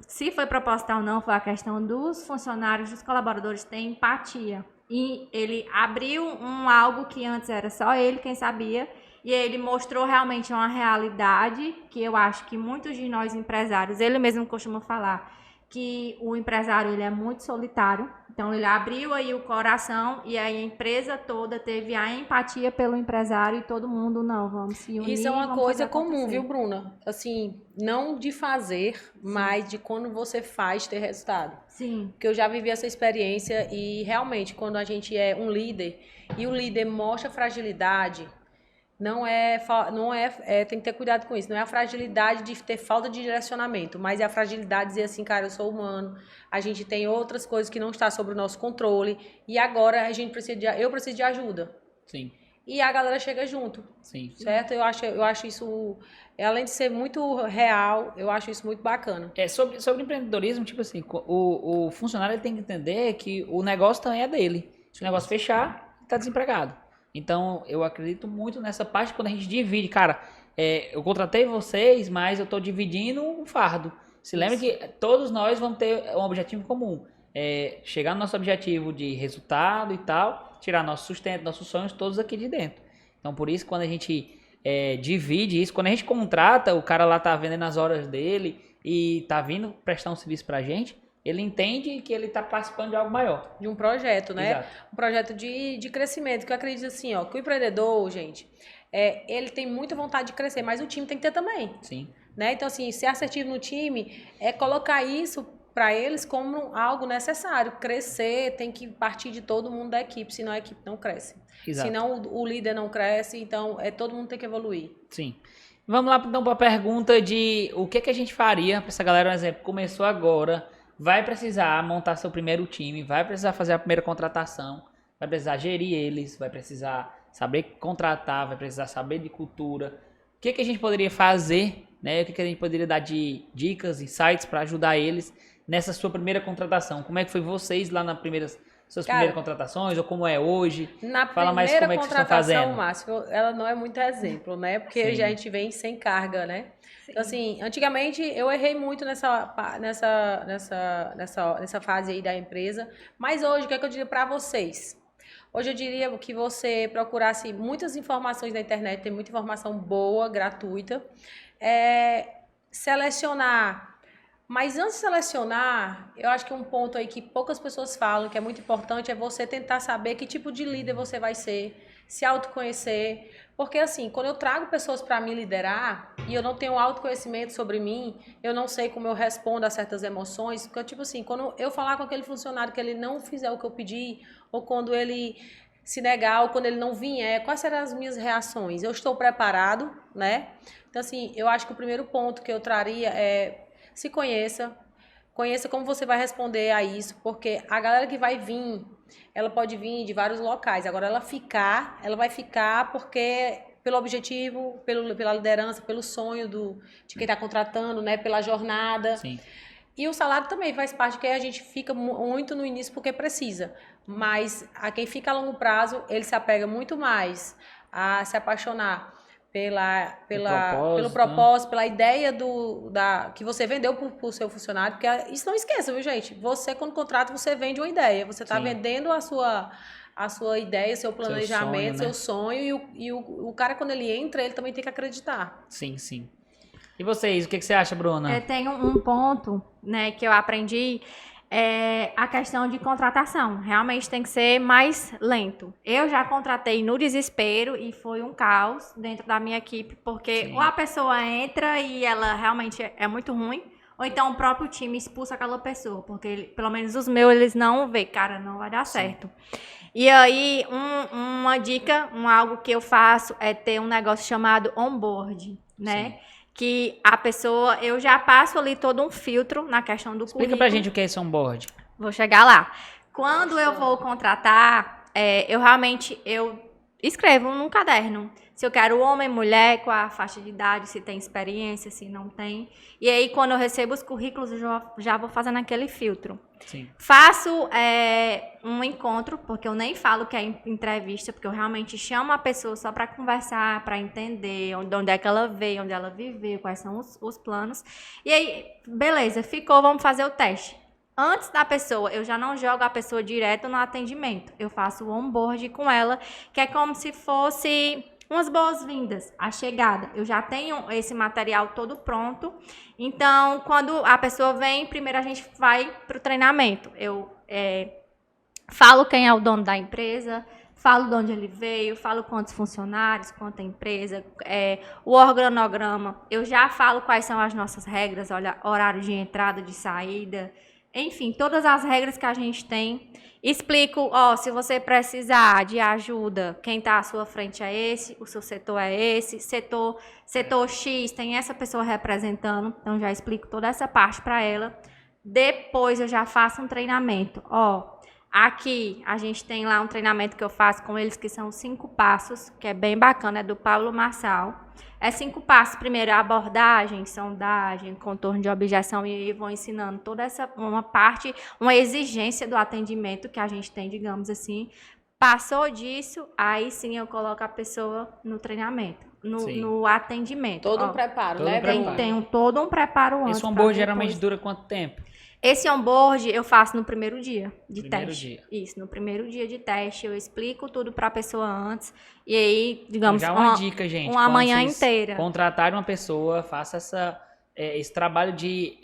se foi proposital ou não, foi a questão dos funcionários, dos colaboradores terem empatia. E ele abriu algo que antes era só ele quem sabia, e ele mostrou realmente uma realidade que eu acho que muitos de nós empresários, ele mesmo costuma falar, que o empresário ele é muito solitário, então ele abriu aí o coração e a empresa toda teve a empatia pelo empresário e todo mundo, não, vamos se unir. Isso é uma coisa comum, viu, Bruna? Assim, não de fazer, mas de quando você faz ter resultado. Sim. Porque eu já vivi essa experiência e realmente quando a gente é um líder e o líder mostra fragilidade, tem que ter cuidado com isso. Não é a fragilidade de ter falta de direcionamento, mas é a fragilidade de dizer assim, cara, eu sou humano, a gente tem outras coisas que não está sob o nosso controle e agora eu preciso de ajuda. Sim. E a galera chega junto, Sim. certo? Eu acho isso, além de ser muito real, eu acho isso muito bacana. Sobre empreendedorismo, tipo assim, o funcionário ele tem que entender que o negócio também é dele. Se o negócio fechar, ele tá desempregado. Então, eu acredito muito nessa parte quando a gente divide. Cara, eu contratei vocês, mas eu tô dividindo o fardo. Se lembre que todos nós vamos ter um objetivo comum. Chegar no nosso objetivo de resultado e tal, tirar nosso sustento, nossos sonhos, todos aqui de dentro. Então, por isso, quando a gente divide isso, quando a gente contrata, o cara lá tá vendendo as horas dele e tá vindo prestar um serviço pra gente, ele entende que ele está participando de algo maior. De um projeto, né? Exato. Um projeto de crescimento, que eu acredito assim, ó, que o empreendedor, gente, ele tem muita vontade de crescer, mas o time tem que ter também. Sim. Né? Então, assim, ser assertivo no time é colocar isso para eles como algo necessário. Crescer tem que partir de todo mundo da equipe, senão a equipe não cresce. Exato. Senão o líder não cresce, então todo mundo tem que evoluir. Sim. Vamos lá então para a pergunta de o que a gente faria para essa galera, um exemplo, começou agora, vai precisar montar seu primeiro time, vai precisar fazer a primeira contratação, vai precisar gerir eles, vai precisar saber contratar, vai precisar saber de cultura. O que a gente poderia fazer, né? O que a gente poderia dar de dicas, insights para ajudar eles nessa sua primeira contratação? Como é que foi vocês lá nas suas primeiras contratações, ou como é hoje? Fala mais como é que vocês estão fazendo. Márcio, ela não é muito exemplo, né? Porque já a gente vem sem carga, né? Sim. Então, assim, antigamente eu errei muito nessa fase aí da empresa, mas hoje, o que é que eu diria para vocês? Hoje eu diria que você procurasse muitas informações na internet, tem muita informação boa, gratuita, selecionar. Mas antes de selecionar, eu acho que um ponto aí que poucas pessoas falam, que é muito importante, é você tentar saber que tipo de líder você vai ser, se autoconhecer. Porque assim, quando eu trago pessoas para me liderar e eu não tenho autoconhecimento sobre mim, eu não sei como eu respondo a certas emoções, porque tipo assim, quando eu falar com aquele funcionário que ele não fizer o que eu pedi, ou quando ele se negar, ou quando ele não vier, quais serão as minhas reações? Eu estou preparado, né? Então assim, eu acho que o primeiro ponto que eu traria é se conheça como você vai responder a isso, porque a galera que vai vir, ela pode vir de vários locais, agora ela vai ficar porque pelo objetivo, pela liderança, pelo sonho de quem está contratando, né, pela jornada. Sim. E o salário também faz parte, que a gente fica muito no início porque precisa, mas a quem fica a longo prazo, ele se apega muito mais a se apaixonar pelo propósito, pela ideia que você vendeu para o seu funcionário, porque isso não esqueça, viu, gente? Você, quando contrata, você vende uma ideia, você está vendendo a sua ideia, seu planejamento, seu sonho, e o cara, quando ele entra, ele também tem que acreditar. Sim, sim. E vocês, o que você acha, Bruna? Eu tenho um ponto, né, que eu aprendi, a questão de contratação. Realmente tem que ser mais lento. Eu já contratei no desespero e foi um caos dentro da minha equipe, porque ou a pessoa entra e ela realmente é muito ruim, ou então o próprio time expulsa aquela pessoa, porque pelo menos os meus, eles não vê, cara, não vai dar certo. E aí, uma dica, algo que eu faço é ter um negócio chamado onboard, né? Sim. Que a pessoa, eu já passo ali todo um filtro na questão do currículo. Explica pra gente o que é esse onboard. Vou chegar lá. Quando eu vou contratar, eu escrevo num caderno. Se eu quero homem, mulher, qual a faixa de idade, se tem experiência, se não tem. E aí, quando eu recebo os currículos, eu já vou fazendo aquele filtro. Sim. Faço um encontro, porque eu nem falo que é entrevista, porque eu realmente chamo a pessoa só para conversar, para entender onde é que ela veio, onde ela viveu, quais são os planos. E aí, beleza, ficou, vamos fazer o teste. Antes da pessoa, eu já não jogo a pessoa direto no atendimento. Eu faço o onboard com ela, que é como se fosse umas boas-vindas, a chegada. Eu já tenho esse material todo pronto. Então, quando a pessoa vem, primeiro a gente vai para o treinamento. Eu falo quem é o dono da empresa, falo de onde ele veio, falo quantos funcionários, quanta empresa, o organograma. Eu já falo quais são as nossas regras, olha, horário de entrada, de saída, enfim, todas as regras que a gente tem. Explico, ó, se você precisar de ajuda, quem está à sua frente é esse, o seu setor é esse, setor X tem essa pessoa representando, então já explico toda essa parte para ela. Depois eu já faço um treinamento, ó. Aqui a gente tem lá um treinamento que eu faço com eles que são 5 passos, que é bem bacana, é do Paulo Marçal. É 5 passos, primeiro a abordagem, sondagem, contorno de objeção, e aí vou ensinando toda essa, uma parte, uma exigência do atendimento que a gente tem, digamos assim. Passou disso, aí sim eu coloco a pessoa no treinamento, no atendimento. Todo Ó, um preparo, todo né? um preparo. tem todo um preparo antes. Esse onboard pra geralmente depois. dura quanto tempo? Esse onboard eu faço no primeiro dia de Primeiro teste. dia. Isso, no primeiro dia de teste eu explico tudo para a pessoa antes e aí, digamos, Já uma dica, gente. uma quando manhã vocês inteira. Contratar uma pessoa, faça esse trabalho de,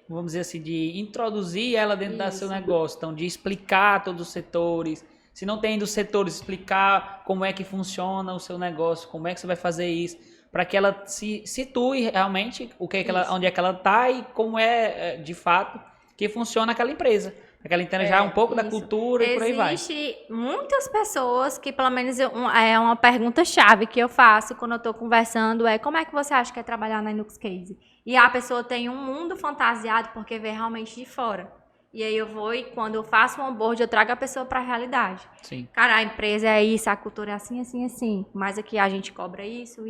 vamos dizer assim, de introduzir ela dentro do seu Isso. negócio. Então, de explicar todos os setores. Se não tem dos setores, explicar como é que funciona o seu negócio, como é que você vai fazer isso, para que ela se situe realmente onde é que ela está e como é, de fato, que funciona aquela empresa. Para que ela entenda já um pouco da isso. cultura e por aí vai. Existe muitas pessoas que, pelo menos, é uma pergunta-chave que eu faço quando eu estou conversando, é como é que você acha que é trabalhar na Linux Case? E a pessoa tem um mundo fantasiado porque vê realmente de fora. E aí eu vou e quando eu faço um onboard, eu trago a pessoa para a realidade. Sim. Cara, a empresa é isso, a cultura é assim, assim, assim. Mas aqui a gente cobra isso.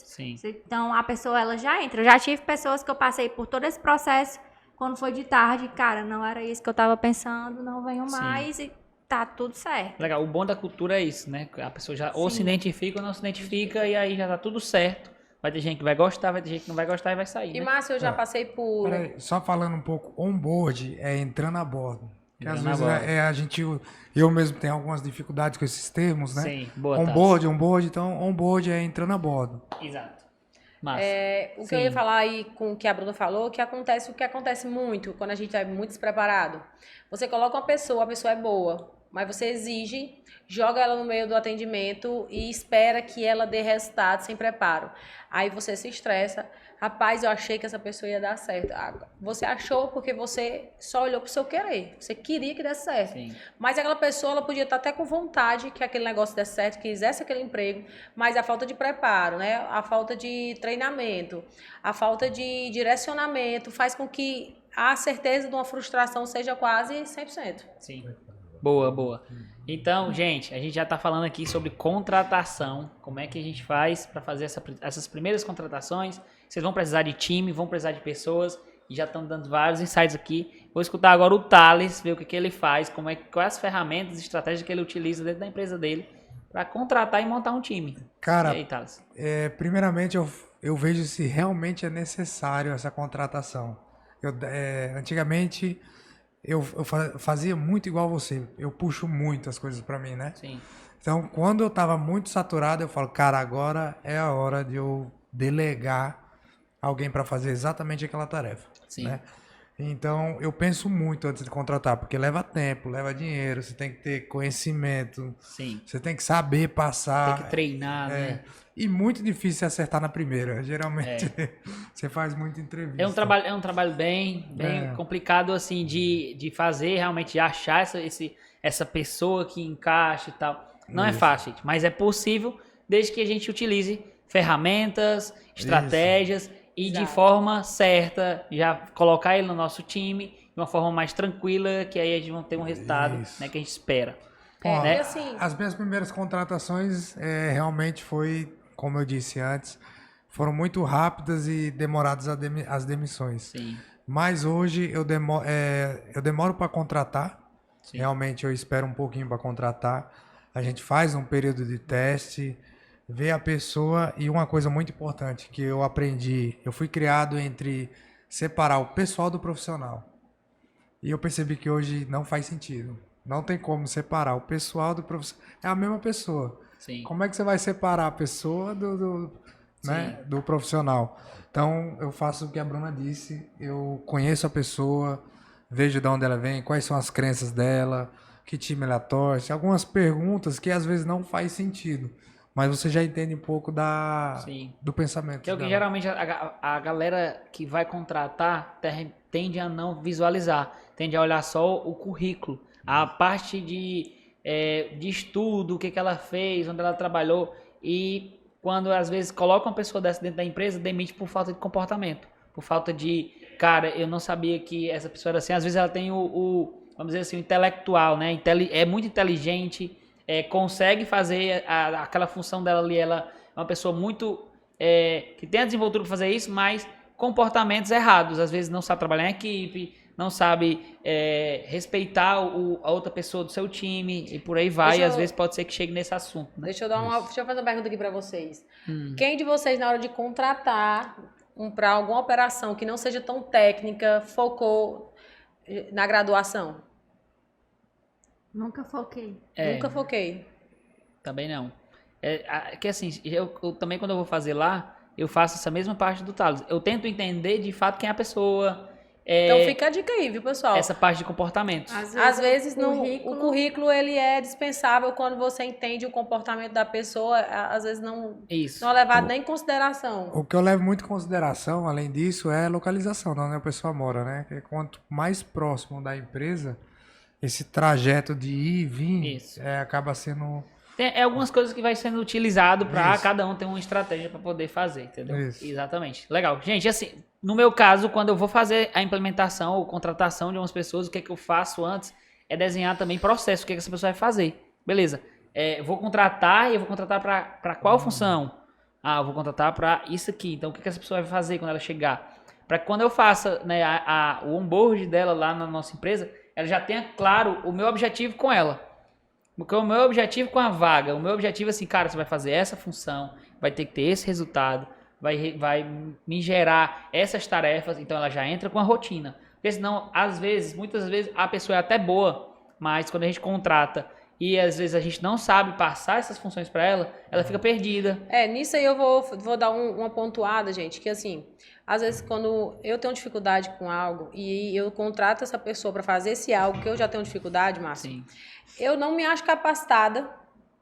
Sim. Então a pessoa, ela já entra. Eu já tive pessoas que eu passei por todo esse processo. Quando foi de tarde, cara, não era isso que eu tava pensando, não venho Sim. mais e tá tudo certo. Legal, o bom da cultura é isso, né? A pessoa já ou Sim. se identifica ou não se identifica e aí já tá tudo certo. Vai ter gente que vai gostar, vai ter gente que não vai gostar e vai sair, E né? Márcio, eu já passei por... Peraí, só falando um pouco, onboard é entrando a bordo. Que às Entrando vezes a bordo. eu mesmo tenho algumas dificuldades com esses termos, né? Sim, boa Onboard, então onboard é entrando a bordo. Exato. Massa. O que Sim. eu ia falar aí com o que a Bruna falou, que acontece o que acontece muito quando a gente é muito despreparado. Você coloca uma pessoa, a pessoa é boa, mas você exige, joga ela no meio do atendimento e espera que ela dê resultado sem preparo. Aí você se estressa. Rapaz, eu achei que essa pessoa ia dar certo. Você achou porque você só olhou pro seu querer. Você queria que desse certo. Sim. Mas aquela pessoa, ela podia estar até com vontade que aquele negócio desse certo, que quisesse aquele emprego, mas a falta de preparo, né? A falta de treinamento, a falta de direcionamento faz com que a certeza de uma frustração seja quase 100%. Sim. Boa. Então, gente, a gente já tá falando aqui sobre contratação. Como é que a gente faz para fazer essas primeiras contratações? Vocês vão precisar de time, vão precisar de pessoas. E já estão dando vários insights aqui. Vou escutar agora o Thales, ver o que ele faz, quais as ferramentas, estratégias que ele utiliza dentro da empresa dele para contratar e montar um time. Cara, E aí, Thales? primeiramente eu vejo se realmente é necessário essa contratação. Antigamente eu fazia muito igual você. Eu puxo muito as coisas para mim, né? Sim. Então, quando eu tava muito saturado, eu falo, cara, agora é a hora de eu delegar alguém para fazer exatamente aquela tarefa. Sim. Né? Então, eu penso muito antes de contratar, porque leva tempo, leva dinheiro, você tem que ter conhecimento, Sim. você tem que saber passar. Tem que treinar, né? E muito difícil acertar na primeira. Geralmente, você faz muita entrevista. É um trabalho bem complicado, assim, de fazer, realmente, de achar essa pessoa que encaixa e tal. Não é fácil, gente, mas é possível desde que a gente utilize ferramentas, estratégias e de forma certa já colocar ele no nosso time de uma forma mais tranquila, que aí a gente vai ter um resultado, né, que a gente espera. Ó, E assim, as minhas primeiras contratações realmente foi, como eu disse antes, foram muito rápidas e demoradas as demissões. Sim. Mas hoje eu demoro para contratar. Sim. Realmente eu espero um pouquinho para contratar. A gente faz um período de teste, vê a pessoa, e uma coisa muito importante que eu aprendi, eu fui criado entre separar o pessoal do profissional. E eu percebi que hoje não faz sentido. Não tem como separar o pessoal do profissional. É a mesma pessoa. Sim. Como é que você vai separar a pessoa do profissional? Então, eu faço o que a Bruna disse. Eu conheço a pessoa, vejo de onde ela vem, quais são as crenças dela, que time ela torce. Algumas perguntas que às vezes não faz sentido. mas você já entende um pouco Sim. do pensamento Que é o que dela. geralmente a galera que vai contratar tende a não visualizar, tende a olhar só o currículo, a parte de estudo, o que ela fez, onde ela trabalhou, e quando às vezes coloca uma pessoa dessa dentro da empresa, demite por falta de comportamento, por falta de, cara, eu não sabia que essa pessoa era assim. Às vezes ela tem vamos dizer assim, o intelectual, né? É muito inteligente, consegue fazer aquela função dela ali, ela é uma pessoa muito que tem a desenvoltura para fazer isso, mas comportamentos errados, às vezes não sabe trabalhar em equipe, não sabe respeitar a outra pessoa do seu time e por aí vai, e às vezes pode ser que chegue nesse assunto, né? Deixa eu fazer uma pergunta aqui para vocês. Quem de vocês, na hora de contratar para alguma operação que não seja tão técnica, focou na graduação? Nunca foquei. Nunca foquei. Também não. Que assim, eu também quando eu vou fazer lá, eu faço essa mesma parte do Thales. Eu tento entender de fato quem é a pessoa. Então fica a dica aí, viu, pessoal? Essa parte de comportamentos. Às vezes o currículo ele é dispensável quando você entende o comportamento da pessoa, às vezes não é levado nem em consideração. O que eu levo muito em consideração, além disso, é a localização, de onde a pessoa mora, né? Que quanto mais próximo da empresa, esse trajeto de ir e vir acaba sendo... Tem algumas coisas que vai sendo utilizado para cada um ter uma estratégia para poder fazer, entendeu? Isso. Exatamente. Legal. Gente, assim, no meu caso, quando eu vou fazer a implementação ou contratação de umas pessoas, o que é que eu faço antes é desenhar também processo, o que é que essa pessoa vai fazer. Beleza. Eu vou contratar e eu vou contratar para qual função? Eu vou contratar para isso aqui. Então, o que é que essa pessoa vai fazer quando ela chegar? Para que quando eu faça, né, o onboard dela lá na nossa empresa, ela já tenha claro o meu objetivo com ela. Porque o meu objetivo com a vaga, o meu objetivo é assim, cara, você vai fazer essa função, vai ter que ter esse resultado, vai me gerar essas tarefas, então ela já entra com a rotina. Porque senão, muitas vezes, a pessoa é até boa, mas quando a gente contrata e às vezes a gente não sabe passar essas funções para ela, ela fica perdida. Nisso aí eu vou dar uma pontuada, gente, que assim, às vezes quando eu tenho dificuldade com algo e eu contrato essa pessoa para fazer esse algo que eu já tenho dificuldade, Márcio, Sim. Eu não me acho capacitada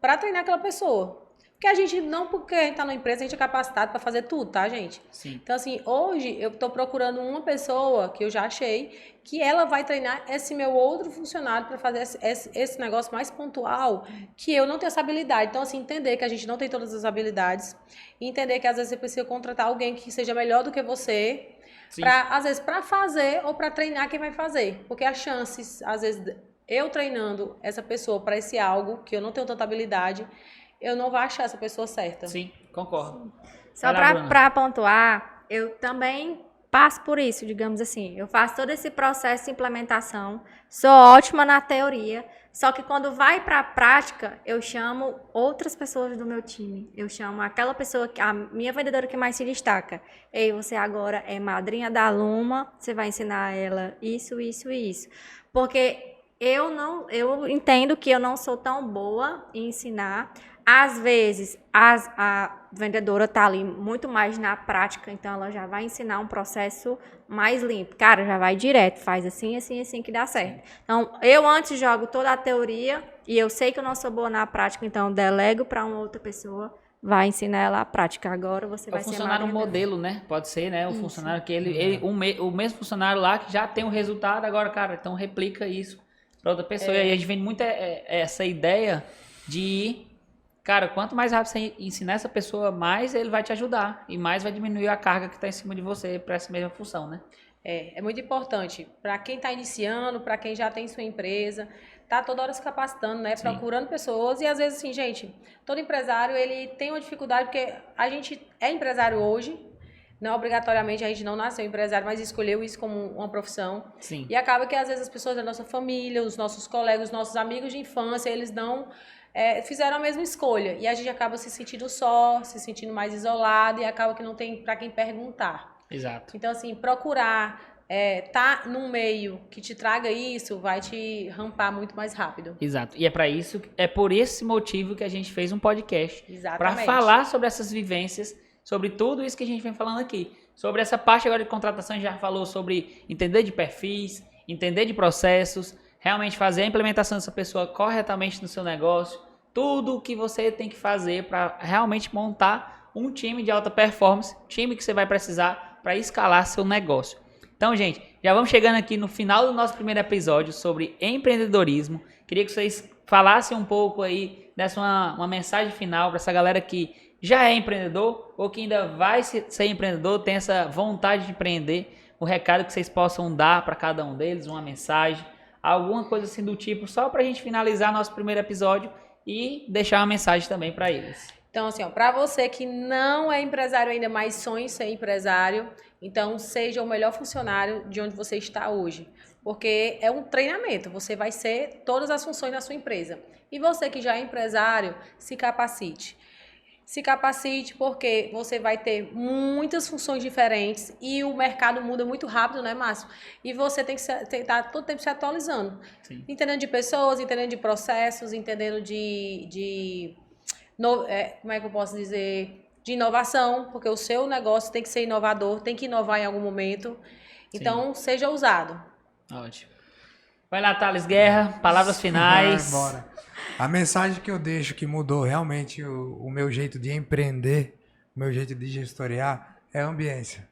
para treinar aquela pessoa. Porque a gente está na empresa, a gente é capacitado para fazer tudo, tá, gente? Sim. Então, assim, hoje eu estou procurando uma pessoa que eu já achei que ela vai treinar esse meu outro funcionário para fazer esse negócio mais pontual, que eu não tenho essa habilidade. Então, assim, entender que a gente não tem todas as habilidades e entender que às vezes você precisa contratar alguém que seja melhor do que você, às vezes, para fazer ou para treinar quem vai fazer. Porque as chances, às vezes, eu treinando essa pessoa para esse algo que eu não tenho tanta habilidade, eu não vou achar essa pessoa certa. Sim, concordo. Só para pontuar, eu também passo por isso, digamos assim. Eu faço todo esse processo de implementação, sou ótima na teoria, só que quando vai para a prática, eu chamo outras pessoas do meu time. Eu chamo aquela pessoa, a minha vendedora que mais se destaca. Ei, você agora é madrinha da aluna, você vai ensinar ela isso, isso e isso. Porque eu entendo que eu não sou tão boa em ensinar. Às vezes, a vendedora está ali muito mais na prática, então ela já vai ensinar um processo mais limpo. Cara, já vai direto, faz assim, assim, assim que dá certo. Então, eu antes jogo toda a teoria e eu sei que eu não sou boa na prática, então delego para uma outra pessoa, vai ensinar ela a prática. Agora você vai ser funcionário modelo, né? Pode ser, né? O Isso. funcionário que o mesmo funcionário lá que já tem o resultado, agora, cara, então replica isso para outra pessoa. E aí a gente vem muito essa ideia de, cara, quanto mais rápido você ensinar essa pessoa, mais ele vai te ajudar e mais vai diminuir a carga que está em cima de você para essa mesma função, né? É muito importante para quem está iniciando, para quem já tem sua empresa, tá toda hora se capacitando, né? Sim. Procurando pessoas e às vezes assim, gente, todo empresário ele tem uma dificuldade porque a gente é empresário hoje, não obrigatoriamente a gente não nasceu empresário, mas escolheu isso como uma profissão. Sim. E acaba que às vezes as pessoas da nossa família, os nossos colegas, os nossos amigos de infância, eles não fizeram a mesma escolha. E a gente acaba se sentindo só, se sentindo mais isolado e acaba que não tem para quem perguntar. Exato. Então, assim, procurar tá num meio que te traga isso, vai te rampar muito mais rápido. Exato. E é por esse motivo que a gente fez um podcast. Para Exatamente. falar sobre essas vivências, sobre tudo isso que a gente vem falando aqui. Sobre essa parte agora de contratação, a gente já falou sobre entender de perfis, entender de processos, realmente fazer a implementação dessa pessoa corretamente no seu negócio, tudo o que você tem que fazer para realmente montar um time de alta performance, time que você vai precisar para escalar seu negócio. Então, gente, já vamos chegando aqui no final do nosso primeiro episódio sobre empreendedorismo. Queria que vocês falassem um pouco aí, dessem uma mensagem final para essa galera que já é empreendedor ou que ainda vai ser empreendedor, tem essa vontade de empreender, o recado que vocês possam dar para cada um deles, uma mensagem, alguma coisa assim do tipo, só para a gente finalizar nosso primeiro episódio e deixar uma mensagem também para eles. Então, assim, para você que não é empresário ainda, mas sonha em ser empresário, então seja o melhor funcionário de onde você está hoje. Porque é um treinamento, você vai ser todas as funções da sua empresa. E você que já é empresário, se capacite. Se capacite porque você vai ter muitas funções diferentes e o mercado muda muito rápido, né, Márcio? E você tem que estar todo tempo se atualizando. Sim. Entendendo de pessoas, entendendo de processos, entendendo como é que eu posso dizer? De inovação, porque o seu negócio tem que ser inovador, tem que inovar em algum momento. Então, seja ousado. Ótimo. Vai lá, Thales Guerra, palavras finais. Bora. A mensagem que eu deixo que mudou realmente o meu jeito de empreender, o meu jeito de gestoriar, é a ambiência.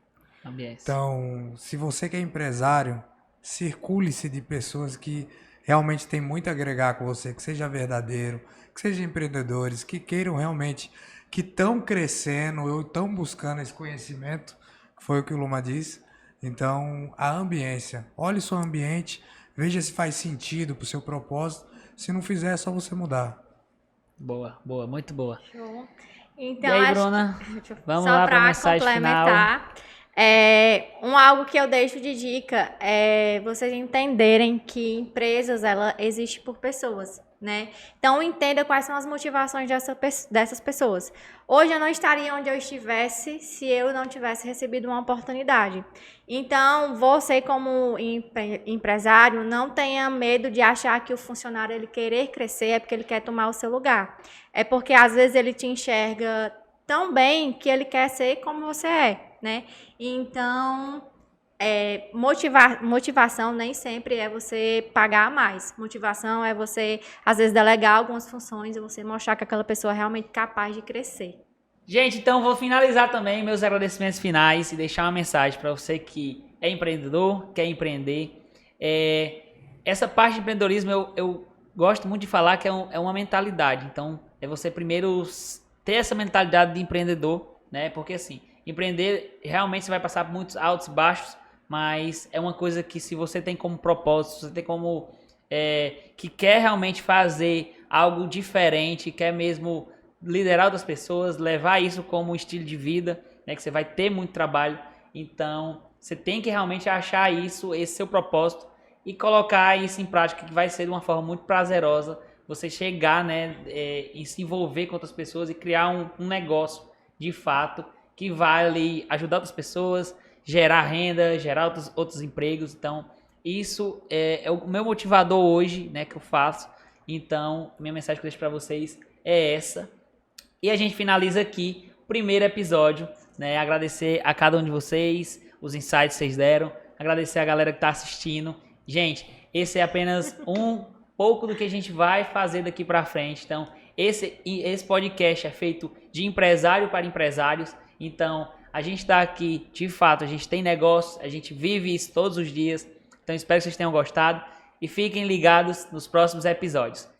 Então, se você que é empresário, circule-se de pessoas que realmente têm muito a agregar com você, que seja verdadeiro, que sejam empreendedores, que queiram realmente, que estão crescendo ou estão buscando esse conhecimento, que foi o que o Luma disse. Então, a ambiência. Olhe o seu ambiente, veja se faz sentido para o seu propósito. Se não fizer, é só você mudar. Boa, muito boa. Show. Então, e aí, Bruna? Vamos lá para a mensagem final. Algo que eu deixo de dica é vocês entenderem que empresas, ela existe por pessoas, né? Então, entenda quais são as motivações dessas pessoas. Hoje eu não estaria onde eu estivesse se eu não tivesse recebido uma oportunidade. Então, você como empresário, não tenha medo de achar que o funcionário, ele querer crescer é porque ele quer tomar o seu lugar. É porque, às vezes, ele te enxerga tão bem que ele quer ser como você é, né? Então, motivação nem sempre é você pagar mais. Motivação é você, às vezes, delegar algumas funções e você mostrar que aquela pessoa é realmente capaz de crescer. Gente, então vou finalizar também meus agradecimentos finais e deixar uma mensagem para você que é empreendedor, quer empreender. Essa parte de empreendedorismo eu gosto muito de falar que é uma mentalidade. Então, é você primeiro ter essa mentalidade de empreendedor, né? Porque assim, empreender realmente você vai passar por muitos altos e baixos, mas é uma coisa que se você tem como propósito, se você tem como que quer realmente fazer algo diferente, quer mesmo liderar outras pessoas, levar isso como um estilo de vida, né, que você vai ter muito trabalho, então você tem que realmente achar isso, esse seu propósito e colocar isso em prática, que vai ser de uma forma muito prazerosa, você chegar, né, e se envolver com outras pessoas e criar um negócio de fato que vai ali ajudar outras pessoas, gerar renda, gerar outros empregos. Então, isso é o meu motivador hoje, né, que eu faço. Então, minha mensagem que eu deixo para vocês é essa. E a gente finaliza aqui o primeiro episódio, né? Agradecer a cada um de vocês, os insights que vocês deram, agradecer a galera que está assistindo. Gente, esse é apenas um pouco do que a gente vai fazer daqui para frente. Então, esse podcast é feito de empresário para empresários. Então, a gente está aqui, de fato, a gente tem negócio, a gente vive isso todos os dias. Então, espero que vocês tenham gostado e fiquem ligados nos próximos episódios.